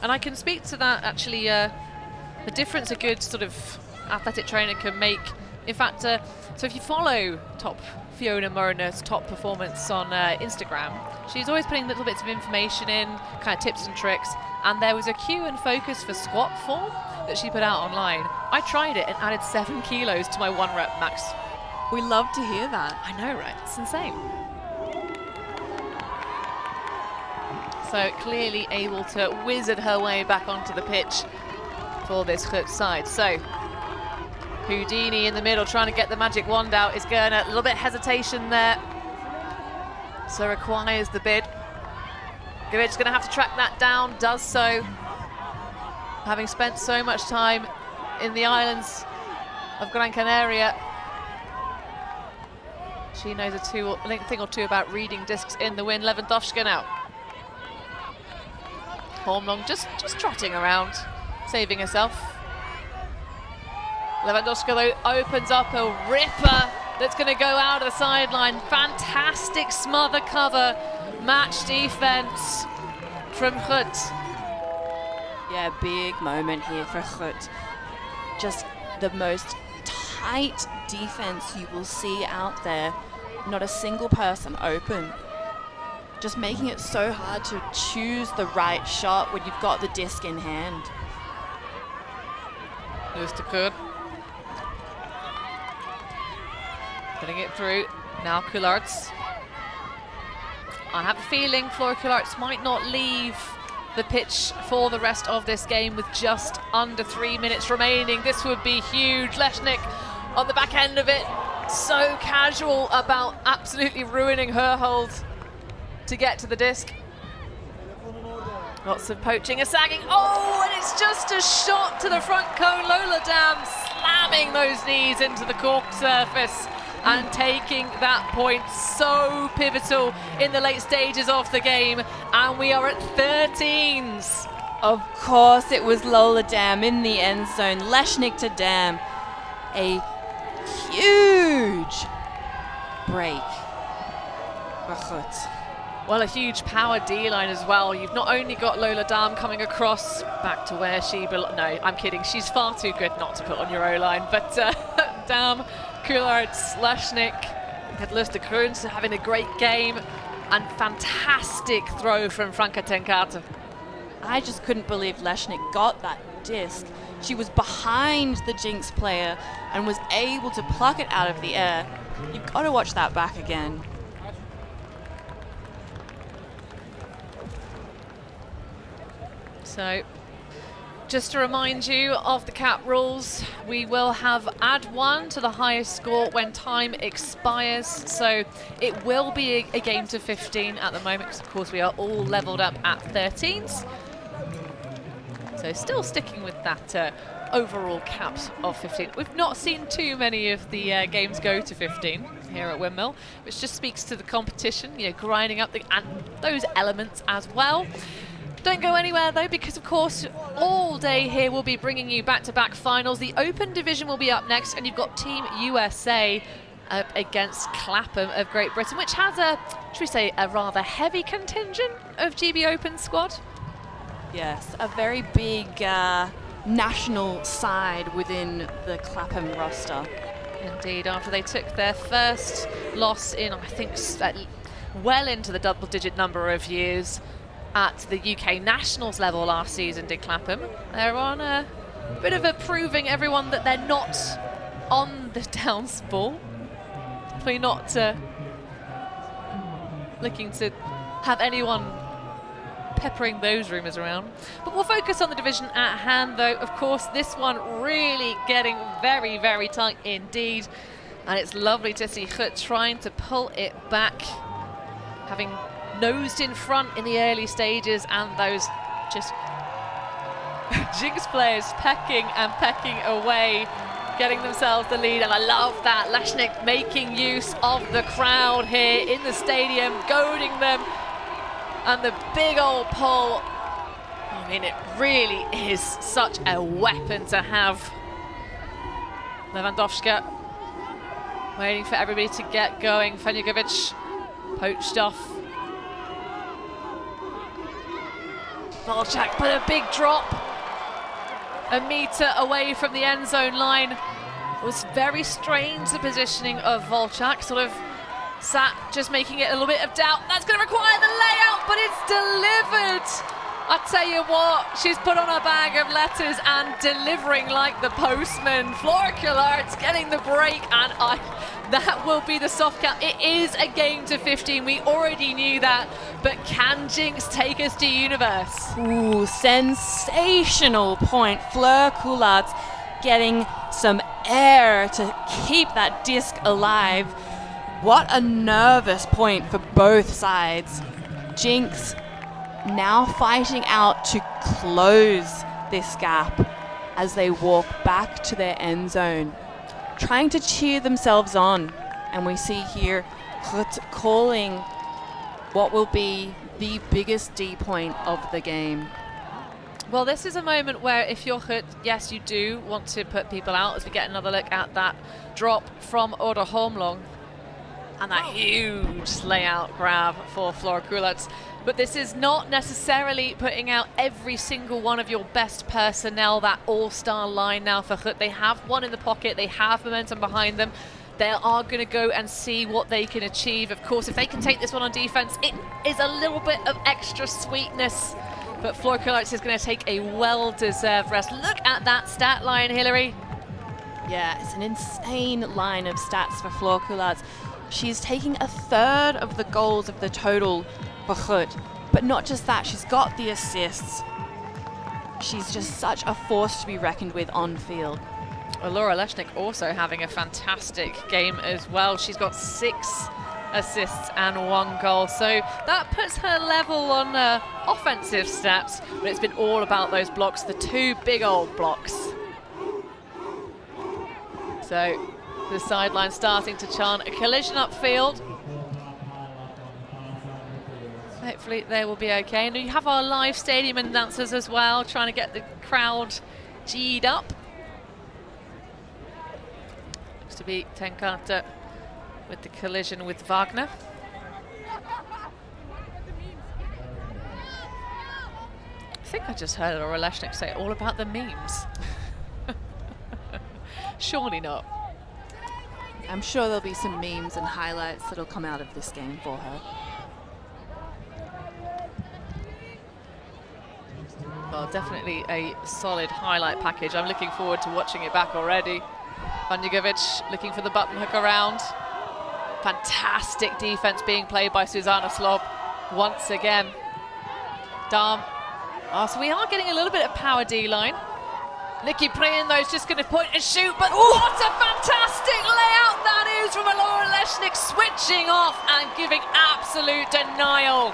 [SPEAKER 1] And I can speak to that actually, the difference a good sort of athletic trainer can make. In fact, so if you follow Fiona Myrna's top performance on Instagram, she's always putting little bits of information in, kind of tips and tricks. And there was a cue and focus for squat form that she put out online. I tried it and added 7 kilos to my 1 rep max.
[SPEAKER 2] We love to hear that.
[SPEAKER 1] I know, right? It's insane. So clearly able to wizard her way back onto the pitch for this GRUT side. So Houdini in the middle trying to get the magic wand out is Gerner. A little bit hesitation there. So requires the bid. Gavit's going to have to track that down, does so. Having spent so much time in the islands of Gran Canaria, she knows a thing or two about reading discs in the wind. Lewandowska now. Hornlong just trotting around, saving herself. Lewandowska though opens up a ripper that's going to go out of the sideline. Fantastic smother cover, match defense from GRUT.
[SPEAKER 2] Yeah, big moment here for GRUT. Just the most tight defense you will see out there. Not a single person open. Just making it so hard to choose the right shot when you've got the disc in hand.
[SPEAKER 1] Here's to GRUT. Getting it through. Now Coulart's. I have a feeling Flora Coulart's might not leave the pitch for the rest of this game with just under 3 minutes remaining. This would be huge. Leshnik on the back end of it. So casual about absolutely ruining her hold to get to the disc. Lots of poaching and sagging. Oh, and it's just a shot to the front cone. Lola Dam slamming those knees into the cork surface. and taking that point, so pivotal in the late stages of the game. And we are at 13s.
[SPEAKER 2] Of course, it was Lola Dam in the end zone. Leshnik to Dam. A huge break for GRUT.
[SPEAKER 1] Well, a huge power D-line as well. You've not only got Lola Dam coming across back to where she belongs. No, I'm kidding. She's far too good not to put on your O-line. But Dam, Coulards, Leshnik, Hedlust de Kroons having a great game. And fantastic throw from Franca Tenkate.
[SPEAKER 2] I just couldn't believe Leshnik got that disc. She was behind the Jinx player and was able to pluck it out of the air. You've got to watch that back again.
[SPEAKER 1] So, just to remind you of the cap rules, we will have add 1 to the highest score when time expires. So it will be a game to 15 at the moment, because of course we are all leveled up at 13s. So still sticking with that overall caps of 15. We've not seen too many of the games go to 15 here at Windmill, which just speaks to the competition, you know, grinding up and those elements as well. Don't go anywhere though, because of course all day here we'll be bringing you back-to-back finals. The Open Division will be up next, and you've got Team USA up against Clapham of Great Britain, which has a, should we say, a rather heavy contingent of GB Open squad.
[SPEAKER 2] Yes, a very big national side within the Clapham roster.
[SPEAKER 1] Indeed, after they took their first loss in, I think, well into the double-digit number of years at the UK Nationals level last season, did Clapham. They're on a bit of a proving everyone that they're not on the downs ball. Definitely not looking to have anyone peppering those rumours around. But we'll focus on the division at hand though. Of course, this one really getting very, very tight indeed. And it's lovely to see GRUT trying to pull it back, having nosed in front in the early stages, and those just Jinx players pecking away, getting themselves the lead. And I love that. Leshnik making use of the crowd here in the stadium, goading them, and the big old pull. I mean, it really is such a weapon to have. Lewandowska waiting for everybody to get going. Fenjugovic poached off. Volchak put a big drop, a metre away from the end zone line. It was very strange, the positioning of Volchak, sort of sat just making it a little bit of doubt. That's going to require the layout, but it's delivered. I tell you what, she's put on a bag of letters and delivering like the postman. Flora Coulards getting the break, and that will be the soft count. It is a game to 15, we already knew that, but can Jinx take us to Universe?
[SPEAKER 2] Ooh, sensational point. Fleur Coulards getting some air to keep that disc alive. What a nervous point for both sides. Jinx now fighting out to close this gap as they walk back to their end zone, trying to cheer themselves on. And we see here GRUT calling what will be the biggest D point of the game.
[SPEAKER 1] Well, this is a moment where if you're GRUT, yes, you do want to put people out, as we get another look at that drop from Order Holmlong and that huge layout grab for Flora Coulards. But this is not necessarily putting out every single one of your best personnel, that all-star line now for GRUT. They have one in the pocket, they have momentum behind them. They are going to go and see what they can achieve. Of course, if they can take this one on defense, it is a little bit of extra sweetness. But Flora Coulards is going to take a well-deserved rest. Look at that stat line, Hillary.
[SPEAKER 2] Yeah, it's an insane line of stats for Flora Coulards. She's taking a third of the goals of the total for GRUT. But not just that, she's got the assists. She's just such a force to be reckoned with on field.
[SPEAKER 1] Laura Leshnik also having a fantastic game as well. She's got 6 assists and 1 goal. So that puts her level on offensive stats, but it's been all about those blocks, the 2 big old blocks. So The sideline starting to chant a collision upfield. Hopefully they will be okay. And you have our live stadium announcers as well, trying to get the crowd G'd up. Looks to be Tenkate with the collision with Wagner. I think I just heard Aurora Leshnik say all about the memes. Surely not.
[SPEAKER 2] I'm sure there'll be some memes and highlights that'll come out of this game for her.
[SPEAKER 1] Well, definitely a solid highlight package. I'm looking forward to watching it back already. Vanjugovic looking for the button hook around. Fantastic defense being played by Susanna Slob once again. Dam. Oh, so we are getting a little bit of power D-line. Nikki Prien, though, is just going to point and shoot, but what a fantastic layout that is from Aurora Leshnik, switching off and giving absolute denial.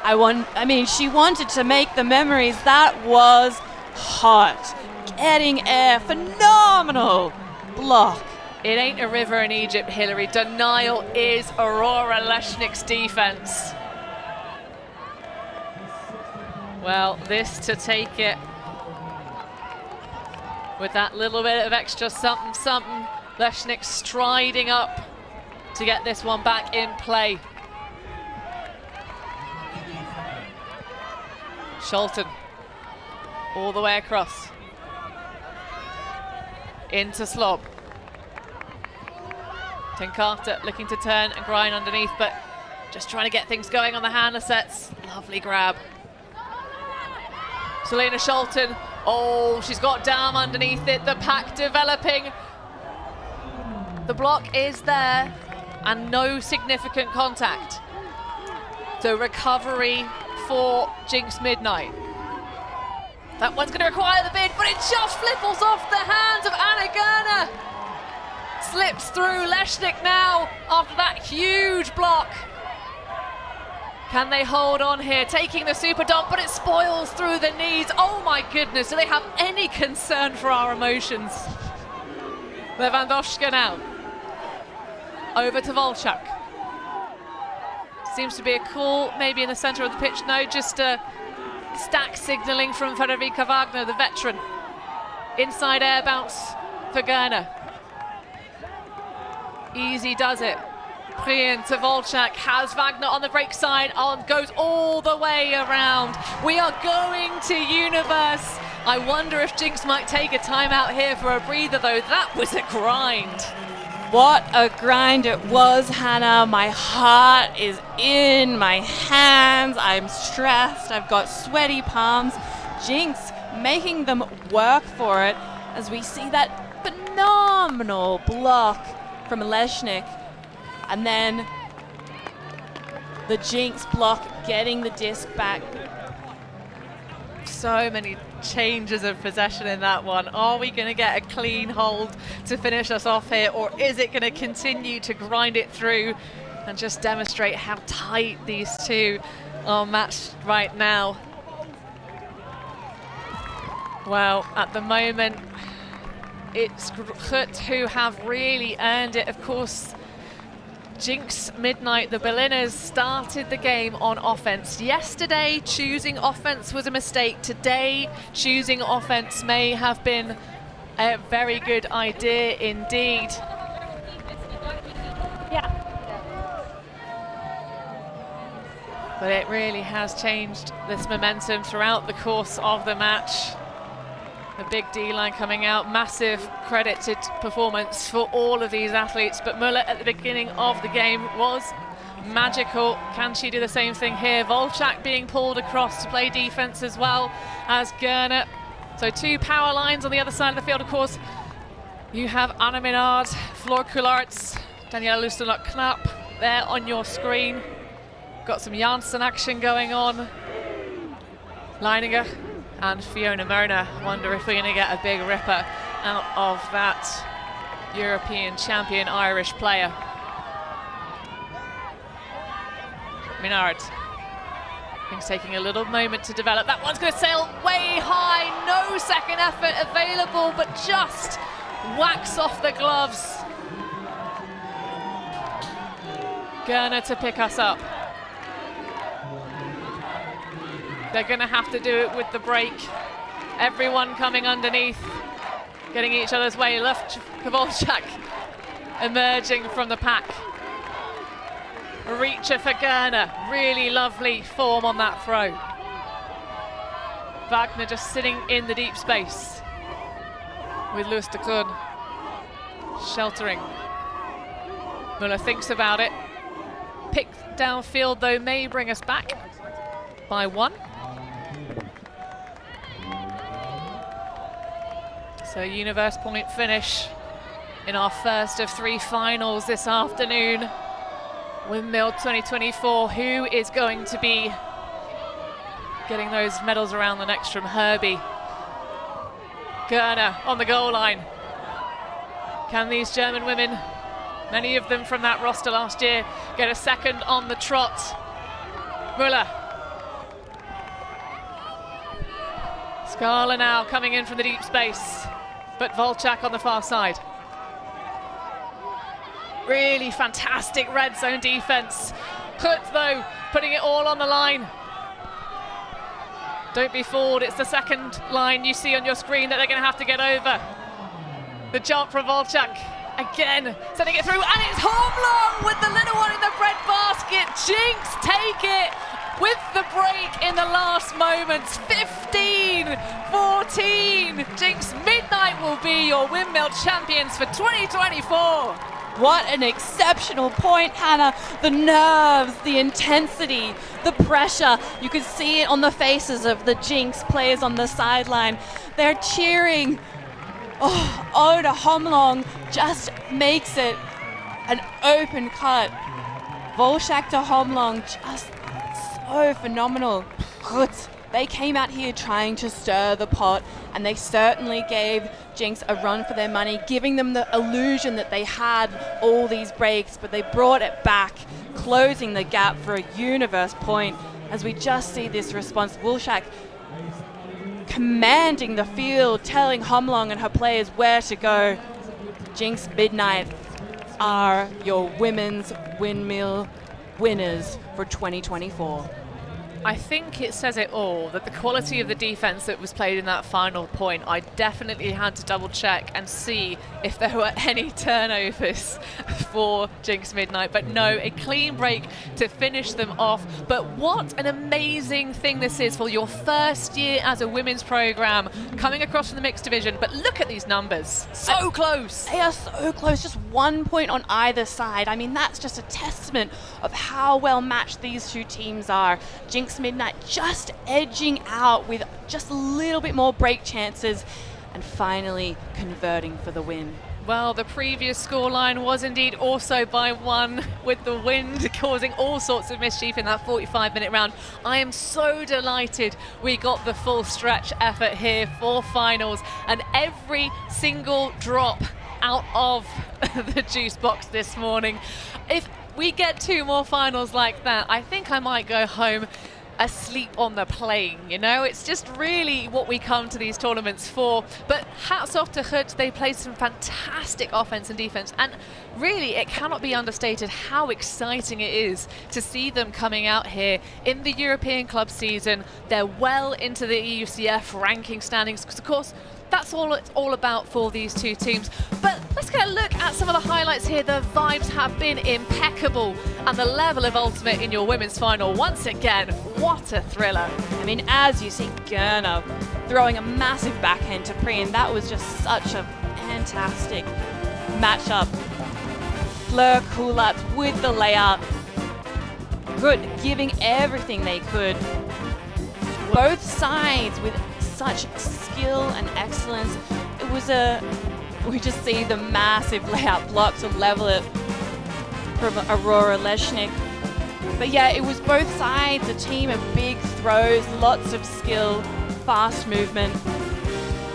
[SPEAKER 2] I mean, she wanted to make the memories. That was hot. Getting air, phenomenal block.
[SPEAKER 1] It ain't a river in Egypt, Hillary. Denial is Aurora Leshnik's defense. Well, this to take it with that little bit of extra something. Leshnik striding up to get this one back in play. Scholten all the way across. Into Slob. Tenkate looking to turn and grind underneath, but just trying to get things going on the handler sets. Lovely grab. Selena Scholten. Oh, she's got Dam underneath it. The pack developing. The block is there and no significant contact. So recovery for Jinx Midnight. That one's going to require the bid, but it just flipples off the hands of Anna Gerner. Slips through Leshnik now after that huge block. Can they hold on here? Taking the super dump, but it spoils through the knees. Oh my goodness, do they have any concern for our emotions? Lewandowska now. Over to Volchak. Seems to be a call, maybe in the center of the pitch. No, just a stack signaling from Frederica Wagner, the veteran. Inside air bounce for Gerner. Easy does it. Prien to Volchak, has Wagner on the break side, goes all the way around. We are going to Universe. I wonder if Jinx might take a timeout here for a breather, though. That was a grind.
[SPEAKER 2] What a grind it was, Hannah. My heart is in my hands. I'm stressed. I've got sweaty palms. Jinx making them work for it as we see that phenomenal block from Leshnik. And then the Jinx block getting the disc back.
[SPEAKER 1] So many changes of possession in that one. Are we going to get a clean hold to finish us off here, or is it going to continue to grind it through and just demonstrate how tight these two are matched right now? Well, at the moment, it's GRUT who have really earned it. Of course, Jinx Midnight, the Berliners, started the game on offense. Yesterday, choosing offense was a mistake. Today, choosing offense may have been a very good idea indeed.
[SPEAKER 6] Yeah.
[SPEAKER 1] But it really has changed this momentum throughout the course of the match. The big D-line coming out, massive credited performance for all of these athletes, but Muller at the beginning of the game was magical. Can she do the same thing here? Volchak being pulled across to play defense as well as Gerner. So two power lines on the other side of the field, of course. You have Anna Minard, Floor Coularts, Daniela Lustenlock-Knapp there on your screen. Got some Janssen action going on. Leininger and Fiona Mona. Wonder if we're going to get a big ripper out of that European champion Irish player. Minard. Things taking a little moment to develop. That one's going to sail way high. No second effort available, but just whacks off the gloves. Gurner to pick us up. They're going to have to do it with the break. Everyone coming underneath, getting each other's way. Left Kowalczak emerging from the pack. A reacher for Gurner. Really lovely form on that throw. Wagner just sitting in the deep space with Lewis de Kroon sheltering. Muller thinks about it. Pick downfield though may bring us back by 1. So universe point finish in our first of 3 finals this afternoon. Windmill 2024, who is going to be getting those medals around the next from Herbie? Gurner on the goal line. Can these German women, many of them from that roster last year, get a second on the trot? Muller. Scala now coming in from the deep space, but Volchak on the far side. Really fantastic red zone defense. Kut though, putting it all on the line. Don't be fooled, it's the second line you see on your screen that they're going to have to get over. The jump from Volchak, again, sending it through, and it's Homlong with the little one in the bread basket. Jinx take it with the break in the last moments. 15-14. Jinx Midnight will be your Windmill champions for 2024.
[SPEAKER 2] What an exceptional point, Hannah. The nerves, the intensity, the pressure. You could see it on the faces of the Jinx players on the sideline. They're cheering. Oh, Oda Homlong just makes it an open cut. Volchak to Homlong, just so phenomenal. Gut. They came out here trying to stir the pot, and they certainly gave Jinx a run for their money, giving them the illusion that they had all these breaks, but they brought it back, closing the gap for a universe point. As we just see this response, Volchak commanding the field, telling Homlong and her players where to go. Jinx Midnight are your women's Windmill winners for 2024.
[SPEAKER 1] I think it says it all, that the quality of the defense that was played in that final point, I definitely had to double check and see if there were any turnovers for Jinx Midnight. But no, a clean break to finish them off. But what an amazing thing this is for your first year as a women's program, coming across from the mixed division. But look at these numbers, so close.
[SPEAKER 2] They are so close, just 1 point on either side. I mean, that's just a testament of how well matched these two teams are. Jinx Midnight just edging out with just a little bit more break chances and finally converting for the win.
[SPEAKER 1] Well, the previous scoreline was indeed also by 1, with the wind causing all sorts of mischief in that 45-minute round. I am so delighted we got the full stretch effort here for finals, and every single drop out of the juice box this morning. If we get 2 more finals like that, I think I might go home asleep on the plane. You know, it's just really what we come to these tournaments for. But hats off to GRUT, they played some fantastic offense and defense, and really it cannot be understated how exciting it is to see them coming out here in the European club season. They're well into the EUCF ranking standings, because of course that's all it's all about for these two teams. But let's get a look at some of the highlights here. The vibes have been impeccable, and the level of ultimate in your women's final, once again, what a thriller.
[SPEAKER 2] I mean, as you see Gurner throwing a massive backhand to Preen, that was just such a fantastic matchup. Fleur Kulat with the layup. GRUT giving everything they could. Both sides with such skill and excellence. It was we just see the massive layup block to level it from Aurora Leshnik. But yeah, it was both sides, a team of big throws, lots of skill, fast movement.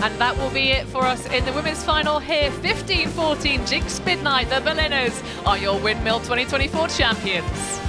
[SPEAKER 1] And that will be it for us in the women's final here. 15-14, Jinx Midnight, the Berliners are your Windmill 2024 champions.